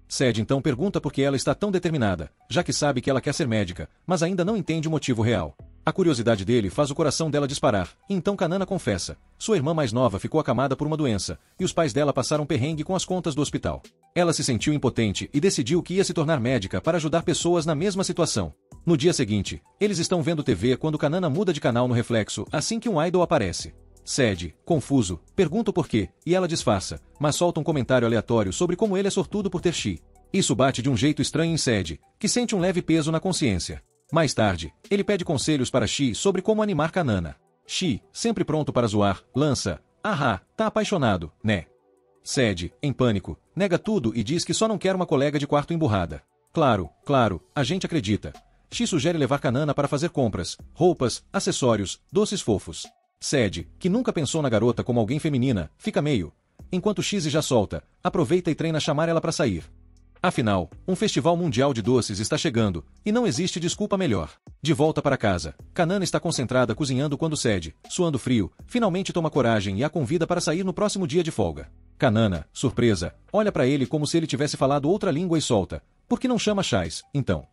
Sed então pergunta por que ela está tão determinada, já que sabe que ela quer ser médica, mas ainda não entende o motivo real. A curiosidade dele faz o coração dela disparar, e então Kanana confessa. Sua irmã mais nova ficou acamada por uma doença, e os pais dela passaram perrengue com as contas do hospital. Ela se sentiu impotente e decidiu que ia se tornar médica para ajudar pessoas na mesma situação. No dia seguinte, eles estão vendo TV quando Kanana muda de canal no reflexo assim que um idol aparece. Sed, confuso, pergunta o porquê, e ela disfarça, mas solta um comentário aleatório sobre como ele é sortudo por ter Chi. Isso bate de um jeito estranho em Sed, que sente um leve peso na consciência. Mais tarde, ele pede conselhos para Chi sobre como animar Kanana. Chi, sempre pronto para zoar, lança: "Ahá, tá apaixonado, né?" Sed, em pânico, nega tudo e diz que só não quer uma colega de quarto emburrada. Claro, a gente acredita. Chi sugere levar Kanana para fazer compras, roupas, acessórios, doces fofos. Sed, que nunca pensou na garota como alguém feminina, fica meio. Enquanto X já solta, aproveita e treina chamar ela para sair. Afinal, um festival mundial de doces está chegando, e não existe desculpa melhor. De volta para casa, Kanana está concentrada cozinhando quando Sed, suando frio, finalmente toma coragem e a convida para sair no próximo dia de folga. Kanana, surpresa, olha para ele como se ele tivesse falado outra língua e solta: "Por que não chama Chais, então?"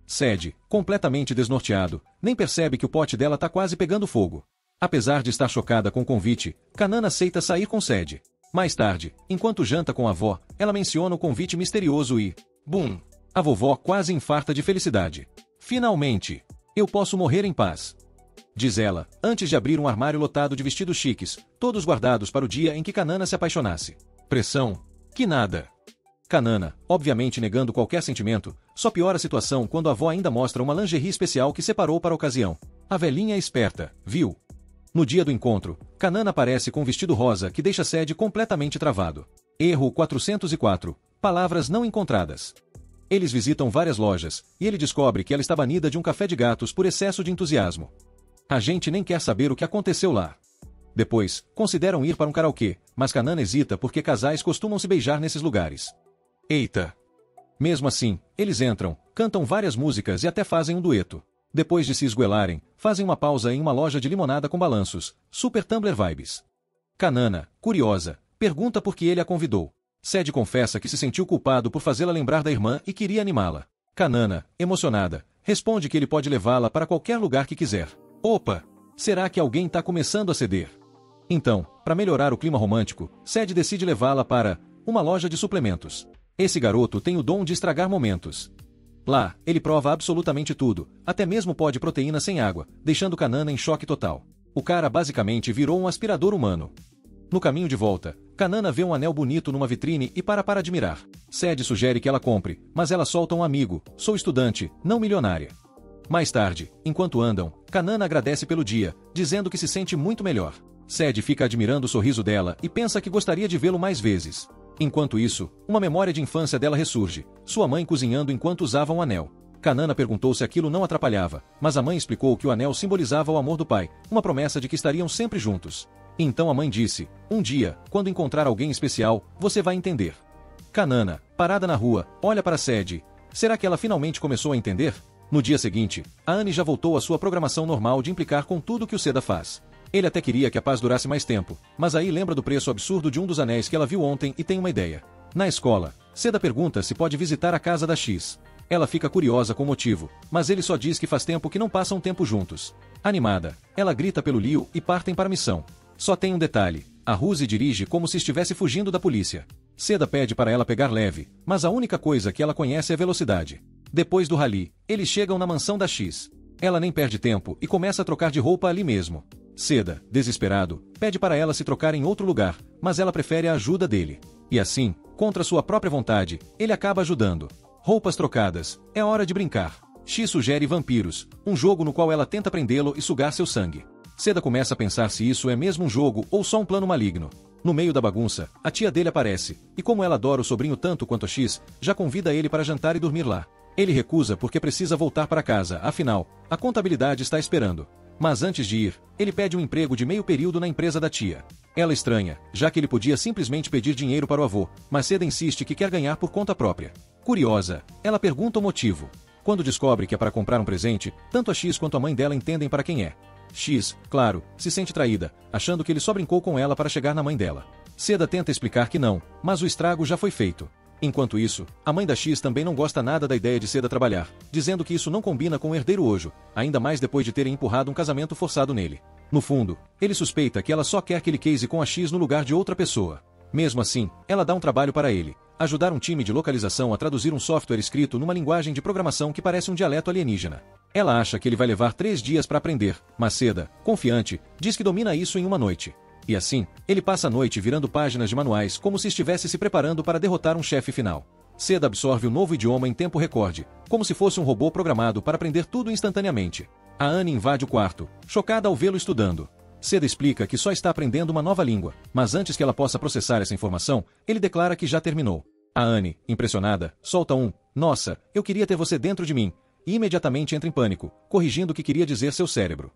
Sed, completamente desnorteado, nem percebe que o pote dela tá quase pegando fogo. Apesar de estar chocada com o convite, Kanana aceita sair com Sed. Mais tarde, enquanto janta com a avó, ela menciona o convite misterioso e... Bum! A vovó quase infarta de felicidade. Finalmente! Eu posso morrer em paz. Diz ela, antes de abrir um armário lotado de vestidos chiques, todos guardados para o dia em que Kanana se apaixonasse. Pressão? Que nada! Kanana, obviamente negando qualquer sentimento, só piora a situação quando a avó ainda mostra uma lingerie especial que separou para a ocasião. A velhinha é esperta, viu? No dia do encontro, Kanana aparece com um vestido rosa que deixa Sed completamente travado. Erro 404. Palavras não encontradas. Eles visitam várias lojas, e ele descobre que ela está banida de um café de gatos por excesso de entusiasmo. A gente nem quer saber o que aconteceu lá. Depois, consideram ir para um karaokê, mas Kanana hesita porque casais costumam se beijar nesses lugares. Eita! Mesmo assim, eles entram, cantam várias músicas e até fazem um dueto. Depois de se esguelarem, fazem uma pausa em uma loja de limonada com balanços. Super Tumblr vibes. Kanana, curiosa, pergunta por que ele a convidou. Sed confessa que se sentiu culpado por fazê-la lembrar da irmã e queria animá-la. Kanana, emocionada, responde que ele pode levá-la para qualquer lugar que quiser. Opa! Será que alguém tá começando a ceder? Então, para melhorar o clima romântico, Sed decide levá-la para uma loja de suplementos. Esse garoto tem o dom de estragar momentos. Lá, ele prova absolutamente tudo, até mesmo pó de proteína sem água, deixando Kanana em choque total. O cara basicamente virou um aspirador humano. No caminho de volta, Kanana vê um anel bonito numa vitrine e para admirar. Sed sugere que ela compre, mas ela solta um amigo: "Sou estudante, não milionária." Mais tarde, enquanto andam, Kanana agradece pelo dia, dizendo que se sente muito melhor. Sed fica admirando o sorriso dela e pensa que gostaria de vê-lo mais vezes. Enquanto isso, uma memória de infância dela ressurge, sua mãe cozinhando enquanto usava um anel. Kanana perguntou se aquilo não atrapalhava, mas a mãe explicou que o anel simbolizava o amor do pai, uma promessa de que estariam sempre juntos. Então a mãe disse: "Um dia, quando encontrar alguém especial, você vai entender." Kanana, parada na rua, olha para Sed. Será que ela finalmente começou a entender? No dia seguinte, a Anne já voltou à sua programação normal de implicar com tudo que o Seda faz. Ele até queria que a paz durasse mais tempo, mas aí lembra do preço absurdo de um dos anéis que ela viu ontem e tem uma ideia. Na escola, Seda pergunta se pode visitar a casa da X. Ela fica curiosa com o motivo, mas ele só diz que faz tempo que não passam tempo juntos. Animada, ela grita pelo Liu e partem para a missão. Só tem um detalhe: a Ruse dirige como se estivesse fugindo da polícia. Seda pede para ela pegar leve, mas a única coisa que ela conhece é velocidade. Depois do rally, eles chegam na mansão da X. Ela nem perde tempo e começa a trocar de roupa ali mesmo. Seda, desesperado, pede para ela se trocar em outro lugar, mas ela prefere a ajuda dele. E assim, contra sua própria vontade, ele acaba ajudando. Roupas trocadas, é hora de brincar. X sugere Vampiros, um jogo no qual ela tenta prendê-lo e sugar seu sangue. Seda começa a pensar se isso é mesmo um jogo ou só um plano maligno. No meio da bagunça, a tia dele aparece, e como ela adora o sobrinho tanto quanto a X, já convida ele para jantar e dormir lá. Ele recusa porque precisa voltar para casa, afinal, a contabilidade está esperando. Mas antes de ir, ele pede um emprego de meio período na empresa da tia. Ela estranha, já que ele podia simplesmente pedir dinheiro para o avô, mas Seda insiste que quer ganhar por conta própria. Curiosa, ela pergunta o motivo. Quando descobre que é para comprar um presente, tanto a X quanto a mãe dela entendem para quem é. X, claro, se sente traída, achando que ele só brincou com ela para chegar na mãe dela. Seda tenta explicar que não, mas o estrago já foi feito. Enquanto isso, a mãe da X também não gosta nada da ideia de Seda trabalhar, dizendo que isso não combina com o herdeiro Hojo, ainda mais depois de terem empurrado um casamento forçado nele. No fundo, ele suspeita que ela só quer que ele case com a X no lugar de outra pessoa. Mesmo assim, ela dá um trabalho para ele: ajudar um time de localização a traduzir um software escrito numa linguagem de programação que parece um dialeto alienígena. Ela acha que ele vai levar 3 dias para aprender, mas Seda, confiante, diz que domina isso em uma noite. E assim, ele passa a noite virando páginas de manuais como se estivesse se preparando para derrotar um chefe final. Seda absorve o novo idioma em tempo recorde, como se fosse um robô programado para aprender tudo instantaneamente. A Anne invade o quarto, chocada ao vê-lo estudando. Seda explica que só está aprendendo uma nova língua, mas antes que ela possa processar essa informação, ele declara que já terminou. A Anne, impressionada, solta um "Nossa, eu queria ter você dentro de mim", e imediatamente entra em pânico, corrigindo o que queria dizer seu cérebro.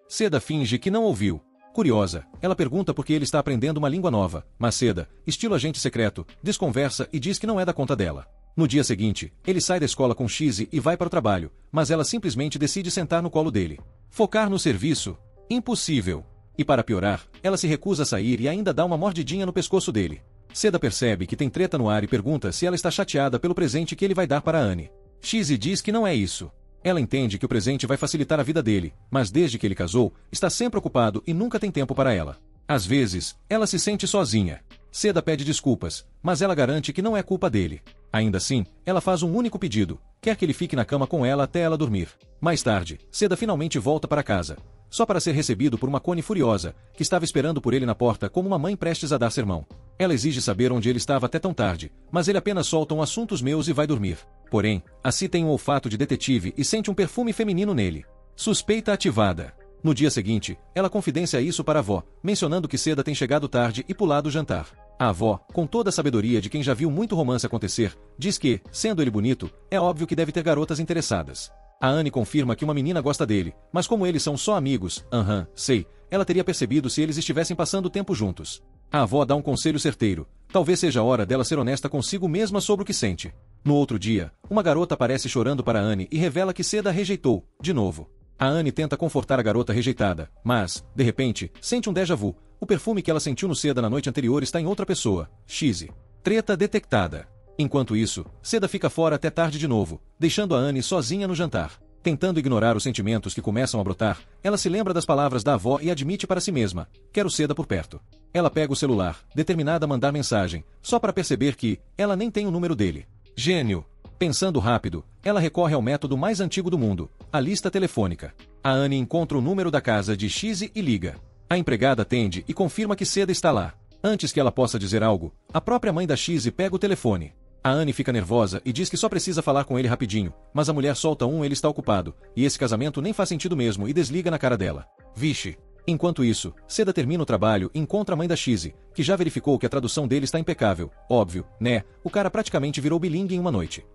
Seda finge que não ouviu. Curiosa, ela pergunta por que ele está aprendendo uma língua nova, mas Seda, estilo agente secreto, desconversa e diz que não é da conta dela. No dia seguinte, ele sai da escola com X e vai para o trabalho, mas ela simplesmente decide sentar no colo dele. Focar no serviço? Impossível. E para piorar, ela se recusa a sair e ainda dá uma mordidinha no pescoço dele. Seda percebe que tem treta no ar e pergunta se ela está chateada pelo presente que ele vai dar para Anne. X diz que não é isso. Ela entende que o presente vai facilitar a vida dele, mas desde que ele casou, está sempre ocupado e nunca tem tempo para ela. Às vezes, ela se sente sozinha. Seda pede desculpas, mas ela garante que não é culpa dele. Ainda assim, ela faz um único pedido: quer que ele fique na cama com ela até ela dormir. Mais tarde, Seda finalmente volta para casa, só para ser recebido por uma Connie furiosa, que estava esperando por ele na porta como uma mãe prestes a dar sermão. Ela exige saber onde ele estava até tão tarde, mas ele apenas solta um "assuntos meus" e vai dormir. Porém, a Si tem um olfato de detetive e sente um perfume feminino nele. Suspeita ativada. No dia seguinte, ela confidencia isso para a avó, mencionando que Seda tem chegado tarde e pulado o jantar. A avó, com toda a sabedoria de quem já viu muito romance acontecer, diz que, sendo ele bonito, é óbvio que deve ter garotas interessadas. A Anne confirma que uma menina gosta dele, mas como eles são só amigos, sei, ela teria percebido se eles estivessem passando tempo juntos. A avó dá um conselho certeiro: talvez seja a hora dela ser honesta consigo mesma sobre o que sente. No outro dia, uma garota aparece chorando para Anne e revela que Seda a rejeitou, de novo. A Anne tenta confortar a garota rejeitada, mas, de repente, sente um déjà vu. O perfume que ela sentiu no Seda na noite anterior está em outra pessoa, X. Treta detectada. Enquanto isso, Seda fica fora até tarde de novo, deixando a Anne sozinha no jantar. Tentando ignorar os sentimentos que começam a brotar, ela se lembra das palavras da avó e admite para si mesma: quero Seda por perto. Ela pega o celular, determinada a mandar mensagem, só para perceber que ela nem tem o número dele. Gênio! Pensando rápido, ela recorre ao método mais antigo do mundo, a lista telefônica. A Anne encontra o número da casa de X e liga. A empregada atende e confirma que Seda está lá. Antes que ela possa dizer algo, a própria mãe da X pega o telefone. A Anne fica nervosa e diz que só precisa falar com ele rapidinho, mas a mulher solta ele está ocupado, e esse casamento nem faz sentido mesmo, e desliga na cara dela. Vixe! Enquanto isso, Seda termina o trabalho e encontra a mãe da X, que já verificou que a tradução dele está impecável. Óbvio, né? O cara praticamente virou bilingue em uma noite.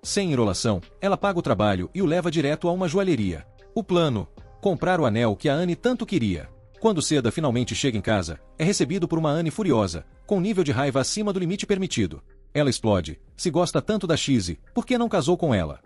Sem enrolação, ela paga o trabalho e o leva direto a uma joalheria. O plano: comprar o anel que a Anne tanto queria. Quando Seda finalmente chega em casa, é recebido por uma Anne furiosa, com nível de raiva acima do limite permitido. Ela explode: se gosta tanto da X, por que não casou com ela?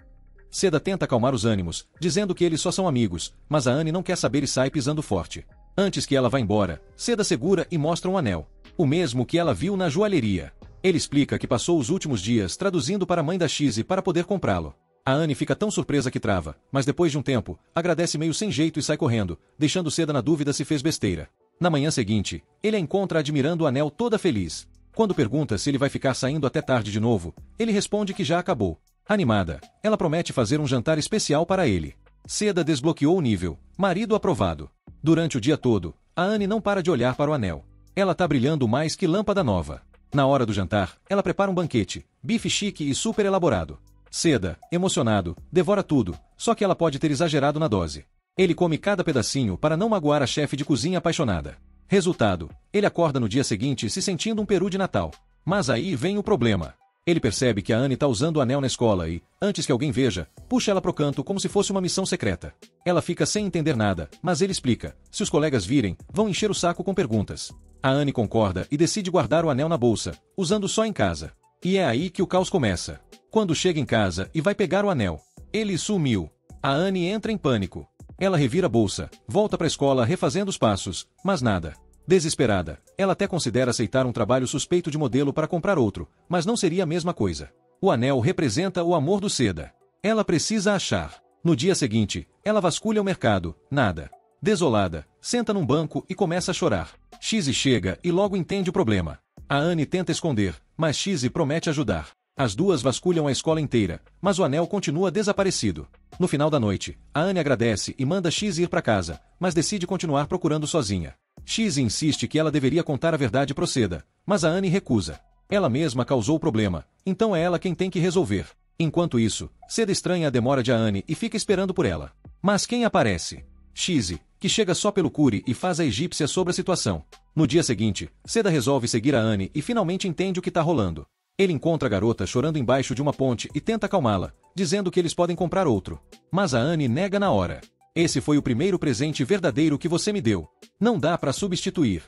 Seda tenta acalmar os ânimos, dizendo que eles só são amigos, mas a Anne não quer saber e sai pisando forte. Antes que ela vá embora, Seda segura e mostra um anel. O mesmo que ela viu na joalheria. Ele explica que passou os últimos dias traduzindo para a mãe da X para poder comprá-lo. A Anne fica tão surpresa que trava, mas depois de um tempo, agradece meio sem jeito e sai correndo, deixando Seda na dúvida se fez besteira. Na manhã seguinte, ele a encontra admirando o anel toda feliz. Quando pergunta se ele vai ficar saindo até tarde de novo, ele responde que já acabou. Animada, ela promete fazer um jantar especial para ele. Seda desbloqueou o nível. Marido aprovado. Durante o dia todo, a Anne não para de olhar para o anel. Ela tá brilhando mais que lâmpada nova. Na hora do jantar, ela prepara um banquete, bife chique e super elaborado. Seda, emocionado, devora tudo, só que ela pode ter exagerado na dose. Ele come cada pedacinho para não magoar a chefe de cozinha apaixonada. Resultado, ele acorda no dia seguinte se sentindo um peru de Natal. Mas aí vem o problema. Ele percebe que a Anne tá usando o anel na escola e, antes que alguém veja, puxa ela pro canto como se fosse uma missão secreta. Ela fica sem entender nada, mas ele explica. Se os colegas virem, vão encher o saco com perguntas. A Anne concorda e decide guardar o anel na bolsa, usando só em casa. E é aí que o caos começa. Quando chega em casa e vai pegar o anel, ele sumiu. A Anne entra em pânico. Ela revira a bolsa, volta pra escola refazendo os passos, mas nada. Desesperada, ela até considera aceitar um trabalho suspeito de modelo para comprar outro, mas não seria a mesma coisa. O anel representa o amor do Seda. Ela precisa achar. No dia seguinte, ela vasculha o mercado, nada. Desolada, senta num banco e começa a chorar. Chizzy chega e logo entende o problema. A Anne tenta esconder, mas Chizzy promete ajudar. As duas vasculham a escola inteira, mas o anel continua desaparecido. No final da noite, a Anne agradece e manda Chizzy ir para casa, mas decide continuar procurando sozinha. Chizzy insiste que ela deveria contar a verdade pro Seda, mas a Anne recusa. Ela mesma causou o problema, então é ela quem tem que resolver. Enquanto isso, Seda estranha a demora de Anne e fica esperando por ela. Mas quem aparece? Chizzy, que chega só pelo cure e faz a egípcia sobre a situação. No dia seguinte, Seda resolve seguir a Anne e finalmente entende o que tá rolando. Ele encontra a garota chorando embaixo de uma ponte e tenta acalmá-la, dizendo que eles podem comprar outro. Mas a Anne nega na hora. Esse foi o primeiro presente verdadeiro que você me deu. Não dá para substituir.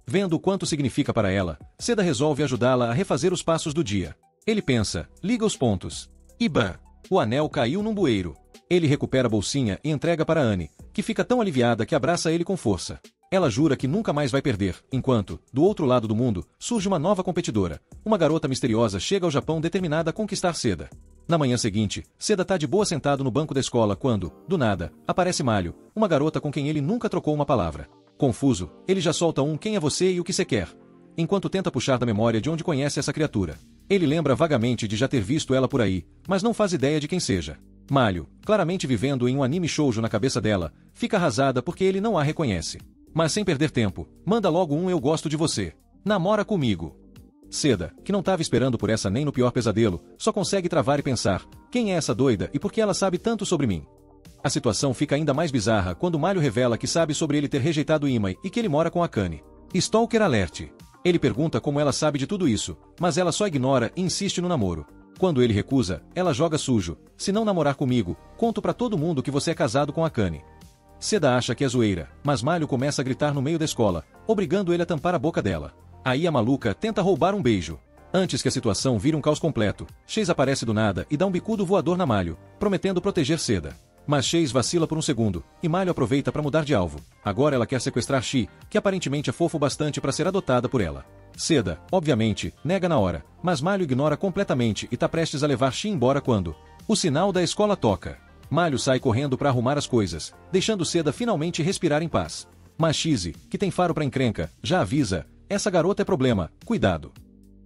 Vendo o quanto significa para ela, Seda resolve ajudá-la a refazer os passos do dia. Ele pensa, liga os pontos. E bam! O anel caiu num bueiro. Ele recupera a bolsinha e entrega para Anne, que fica tão aliviada que abraça ele com força. Ela jura que nunca mais vai perder, enquanto, do outro lado do mundo, surge uma nova competidora. Uma garota misteriosa chega ao Japão determinada a conquistar Seda. Na manhã seguinte, Seda tá de boa sentado no banco da escola quando, do nada, aparece Malho, uma garota com quem ele nunca trocou uma palavra. Confuso, ele já solta um quem é você e o que você quer, enquanto tenta puxar da memória de onde conhece essa criatura. Ele lembra vagamente de já ter visto ela por aí, mas não faz ideia de quem seja. Malho, claramente vivendo em um anime shoujo na cabeça dela, fica arrasada porque ele não a reconhece. Mas sem perder tempo, manda logo um eu gosto de você. Namora comigo. Seda, que não estava esperando por essa nem no pior pesadelo, só consegue travar e pensar, quem é essa doida e por que ela sabe tanto sobre mim? A situação fica ainda mais bizarra quando Malho revela que sabe sobre ele ter rejeitado Imai e que ele mora com Akane. Stalker alert. Ele pergunta como ela sabe de tudo isso, mas ela só ignora e insiste no namoro. Quando ele recusa, ela joga sujo. Se não namorar comigo, conto pra todo mundo que você é casado com Akane. Seda acha que é zoeira, mas Malho começa a gritar no meio da escola, obrigando ele a tampar a boca dela. Aí a maluca tenta roubar um beijo. Antes que a situação vire um caos completo, Chase aparece do nada e dá um bicudo voador na Malho, prometendo proteger Seda. Mas Chase vacila por um segundo, e Malho aproveita para mudar de alvo. Agora ela quer sequestrar Chi, que aparentemente é fofo bastante para ser adotada por ela. Seda, obviamente, nega na hora, mas Malho ignora completamente e tá prestes a levar Chi embora quando o sinal da escola toca. Malho sai correndo para arrumar as coisas, deixando Seda finalmente respirar em paz. Mas Chase, que tem faro pra encrenca, já avisa, essa garota é problema, cuidado.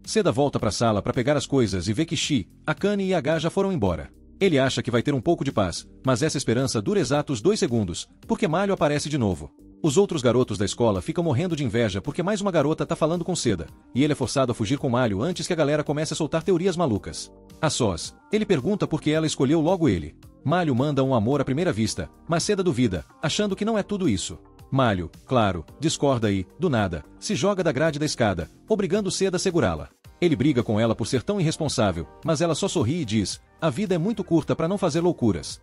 Seda volta pra sala para pegar as coisas e vê que Chi, Akane e H já foram embora. Ele acha que vai ter um pouco de paz, mas essa esperança dura exatos 2 segundos, porque Malho aparece de novo. Os outros garotos da escola ficam morrendo de inveja porque mais uma garota tá falando com Seda, e ele é forçado a fugir com Malho antes que a galera comece a soltar teorias malucas. A sós, ele pergunta por que ela escolheu logo ele. Malho manda um amor à primeira vista, mas Seda duvida, achando que não é tudo isso. Malho, claro, discorda e, do nada, se joga da grade da escada, obrigando Seda a segurá-la. Ele briga com ela por ser tão irresponsável, mas ela só sorri e diz, a vida é muito curta para não fazer loucuras.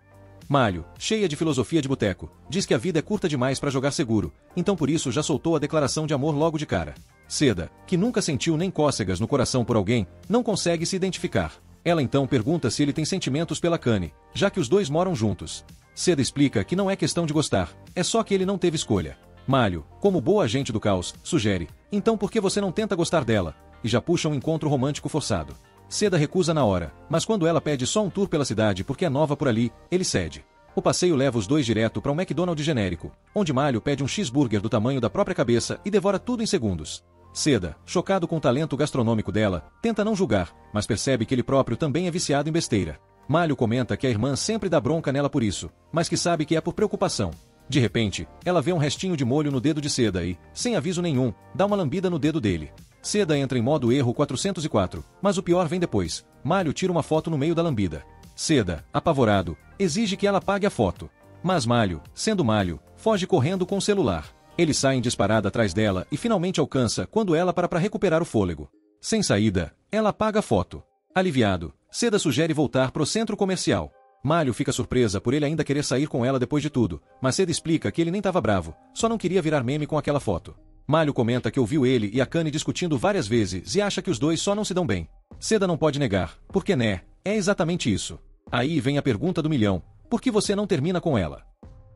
Malho, cheia de filosofia de boteco, diz que a vida é curta demais para jogar seguro, então por isso já soltou a declaração de amor logo de cara. Seda, que nunca sentiu nem cócegas no coração por alguém, não consegue se identificar. Ela então pergunta se ele tem sentimentos pela Akane, já que os dois moram juntos. Seda explica que não é questão de gostar, é só que ele não teve escolha. Malho, como boa agente do caos, sugere, então por que você não tenta gostar dela? E já puxa um encontro romântico forçado. Seda recusa na hora, mas quando ela pede só um tour pela cidade porque é nova por ali, ele cede. O passeio leva os dois direto para um McDonald's genérico, onde Malho pede um cheeseburger do tamanho da própria cabeça e devora tudo em segundos. Seda, chocado com o talento gastronômico dela, tenta não julgar, mas percebe que ele próprio também é viciado em besteira. Malho comenta que a irmã sempre dá bronca nela por isso, mas que sabe que é por preocupação. De repente, ela vê um restinho de molho no dedo de Seda e, sem aviso nenhum, dá uma lambida no dedo dele. Seda entra em modo erro 404, mas o pior vem depois. Malho tira uma foto no meio da lambida. Seda, apavorado, exige que ela apague a foto. Mas Malho, sendo Malho, foge correndo com o celular. Ele sai em disparada atrás dela e finalmente alcança quando ela para recuperar o fôlego. Sem saída, ela apaga a foto. Aliviado, Seda sugere voltar pro centro comercial. Malho fica surpresa por ele ainda querer sair com ela depois de tudo, mas Seda explica que ele nem estava bravo, só não queria virar meme com aquela foto. Malho comenta que ouviu ele e Akane discutindo várias vezes e acha que os dois só não se dão bem. Seda não pode negar, porque né, é exatamente isso. Aí vem a pergunta do milhão, por que você não termina com ela?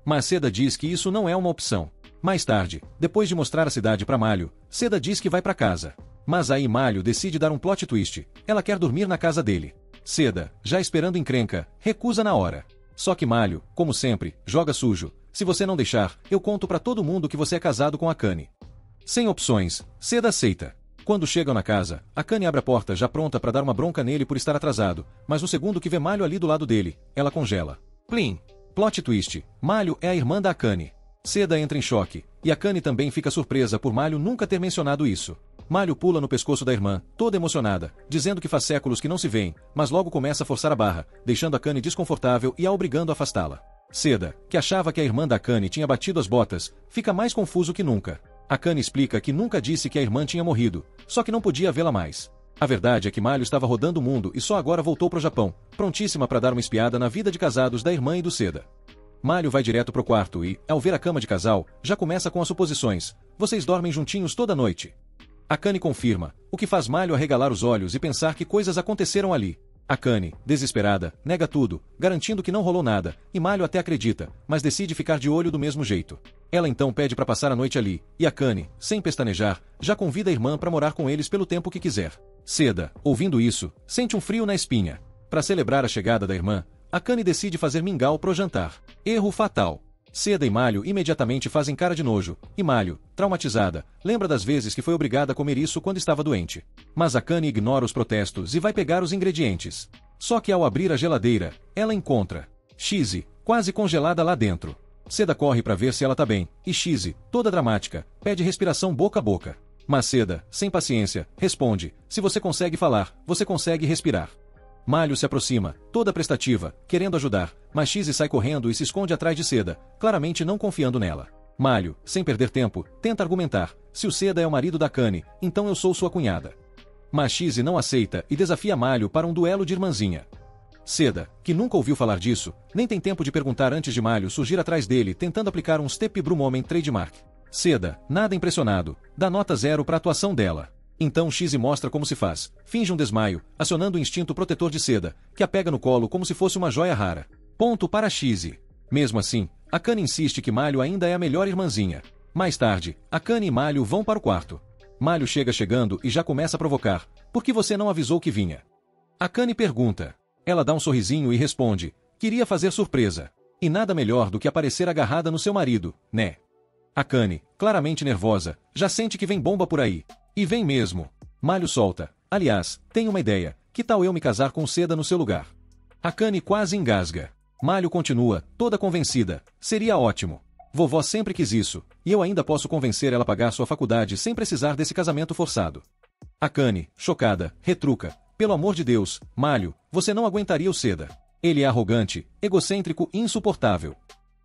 Mas Seda diz que isso não é uma opção. Mais tarde, depois de mostrar a cidade para Malho, Seda diz que vai para casa. Mas aí Malho decide dar um plot twist, ela quer dormir na casa dele. Seda, já esperando encrenca, recusa na hora. Só que Malho, como sempre, joga sujo. Se você não deixar, eu conto pra todo mundo que você é casado com Akane. Sem opções, Seda aceita. Quando chegam na casa, Akane abre a porta já pronta pra dar uma bronca nele por estar atrasado, mas no segundo que vê Malho ali do lado dele, ela congela. Plim! Plot twist, Malho é a irmã da Akane. Seda entra em choque, e Akane também fica surpresa por Malho nunca ter mencionado isso. Malho pula no pescoço da irmã, toda emocionada, dizendo que faz séculos que não se veem, mas logo começa a forçar a barra, deixando Akane desconfortável e a obrigando a afastá-la. Seda, que achava que a irmã da Akane tinha batido as botas, fica mais confuso que nunca. Akane explica que nunca disse que a irmã tinha morrido, só que não podia vê-la mais. A verdade é que Malho estava rodando o mundo e só agora voltou pro Japão, prontíssima para dar uma espiada na vida de casados da irmã e do Seda. Malho vai direto pro quarto e, ao ver a cama de casal, já começa com as suposições. Vocês dormem juntinhos toda noite. Akane confirma, o que faz Malho arregalar os olhos e pensar que coisas aconteceram ali. Akane, desesperada, nega tudo, garantindo que não rolou nada, e Malho até acredita, mas decide ficar de olho do mesmo jeito. Ela então pede para passar a noite ali, e Akane, sem pestanejar, já convida a irmã para morar com eles pelo tempo que quiser. Seda, ouvindo isso, sente um frio na espinha. Para celebrar a chegada da irmã, Akane decide fazer mingau pro jantar. Erro fatal. Seda e Malho imediatamente fazem cara de nojo, e Malho, traumatizada, lembra das vezes que foi obrigada a comer isso quando estava doente. Mas Akane ignora os protestos e vai pegar os ingredientes. Só que ao abrir a geladeira, ela encontra Shizi, quase congelada lá dentro. Seda corre para ver se ela tá bem, e Shizi, toda dramática, pede respiração boca a boca. Mas Seda, sem paciência, responde, se você consegue falar, você consegue respirar. Malho se aproxima, toda prestativa, querendo ajudar, mas Shizi sai correndo e se esconde atrás de Seda, claramente não confiando nela. Malho, sem perder tempo, tenta argumentar, se o Seda é o marido da Akane, então eu sou sua cunhada. Mas Shizi não aceita e desafia Malho para um duelo de irmãzinha. Seda, que nunca ouviu falar disso, nem tem tempo de perguntar antes de Malho surgir atrás dele tentando aplicar um Step Bro Moment trademark. Seda, nada impressionado, dá nota 0 para a atuação dela. Então Shizi mostra como se faz, finge um desmaio, acionando o instinto protetor de Seda, que a pega no colo como se fosse uma joia rara. Ponto para Shizi. Mesmo assim, Akane insiste que Malho ainda é a melhor irmãzinha. Mais tarde, Akane e Malho vão para o quarto. Malho chegando e já começa a provocar. Por que você não avisou que vinha? Akane pergunta. Ela dá um sorrisinho e responde. Queria fazer surpresa. E nada melhor do que aparecer agarrada no seu marido, né? Akane, claramente nervosa, já sente que vem bomba por aí. E vem mesmo. Malho solta. Aliás, tenho uma ideia. Que tal eu me casar com Seda no seu lugar? Akane quase engasga. Malho continua, toda convencida. Seria ótimo. Vovó sempre quis isso, e eu ainda posso convencer ela a pagar sua faculdade sem precisar desse casamento forçado. Akane, chocada, retruca. Pelo amor de Deus, Malho, você não aguentaria o Seda. Ele é arrogante, egocêntrico e insuportável.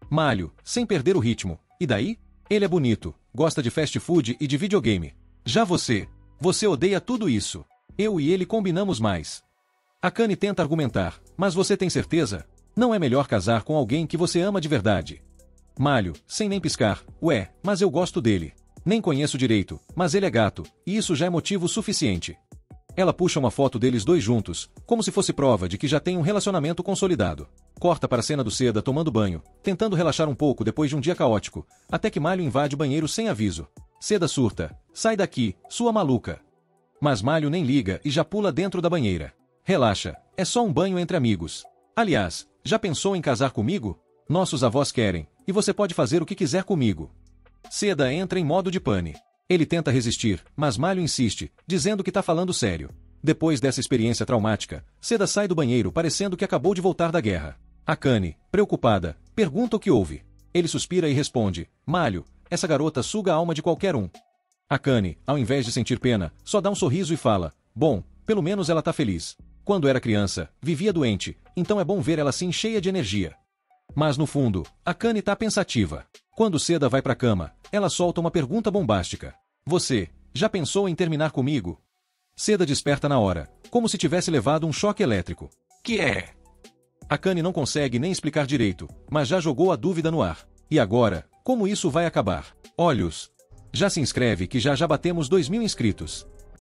Malho, sem perder o ritmo. E daí? Ele é bonito, gosta de fast food e de videogame. Já você odeia tudo isso. Eu e ele combinamos mais. Akane tenta argumentar, mas você tem certeza? Não é melhor casar com alguém que você ama de verdade? Malho, sem nem piscar, ué, mas eu gosto dele. Nem conheço direito, mas ele é gato, e isso já é motivo suficiente. Ela puxa uma foto deles dois juntos, como se fosse prova de que já tem um relacionamento consolidado. Corta para a cena do Seda tomando banho, tentando relaxar um pouco depois de um dia caótico, até que Malho invade o banheiro sem aviso. Seda surta. Sai daqui, sua maluca. Mas Malho nem liga e já pula dentro da banheira. Relaxa, é só um banho entre amigos. Aliás, já pensou em casar comigo? Nossos avós querem, e você pode fazer o que quiser comigo. Seda entra em modo de pane. Ele tenta resistir, mas Malho insiste, dizendo que tá falando sério. Depois dessa experiência traumática, Seda sai do banheiro parecendo que acabou de voltar da guerra. Akane, preocupada, pergunta o que houve. Ele suspira e responde: Malho, essa garota suga a alma de qualquer um. Akane, ao invés de sentir pena, só dá um sorriso e fala: bom, pelo menos ela tá feliz. Quando era criança, vivia doente, então é bom ver ela assim cheia de energia. Mas no fundo, Akane tá pensativa. Quando Seda vai pra cama, ela solta uma pergunta bombástica. Você, já pensou em terminar comigo? Seda desperta na hora, como se tivesse levado um choque elétrico. Que é? Akane não consegue nem explicar direito, mas já jogou a dúvida no ar. E agora, como isso vai acabar? Olhos. Já se inscreve que já batemos 2.000 inscritos.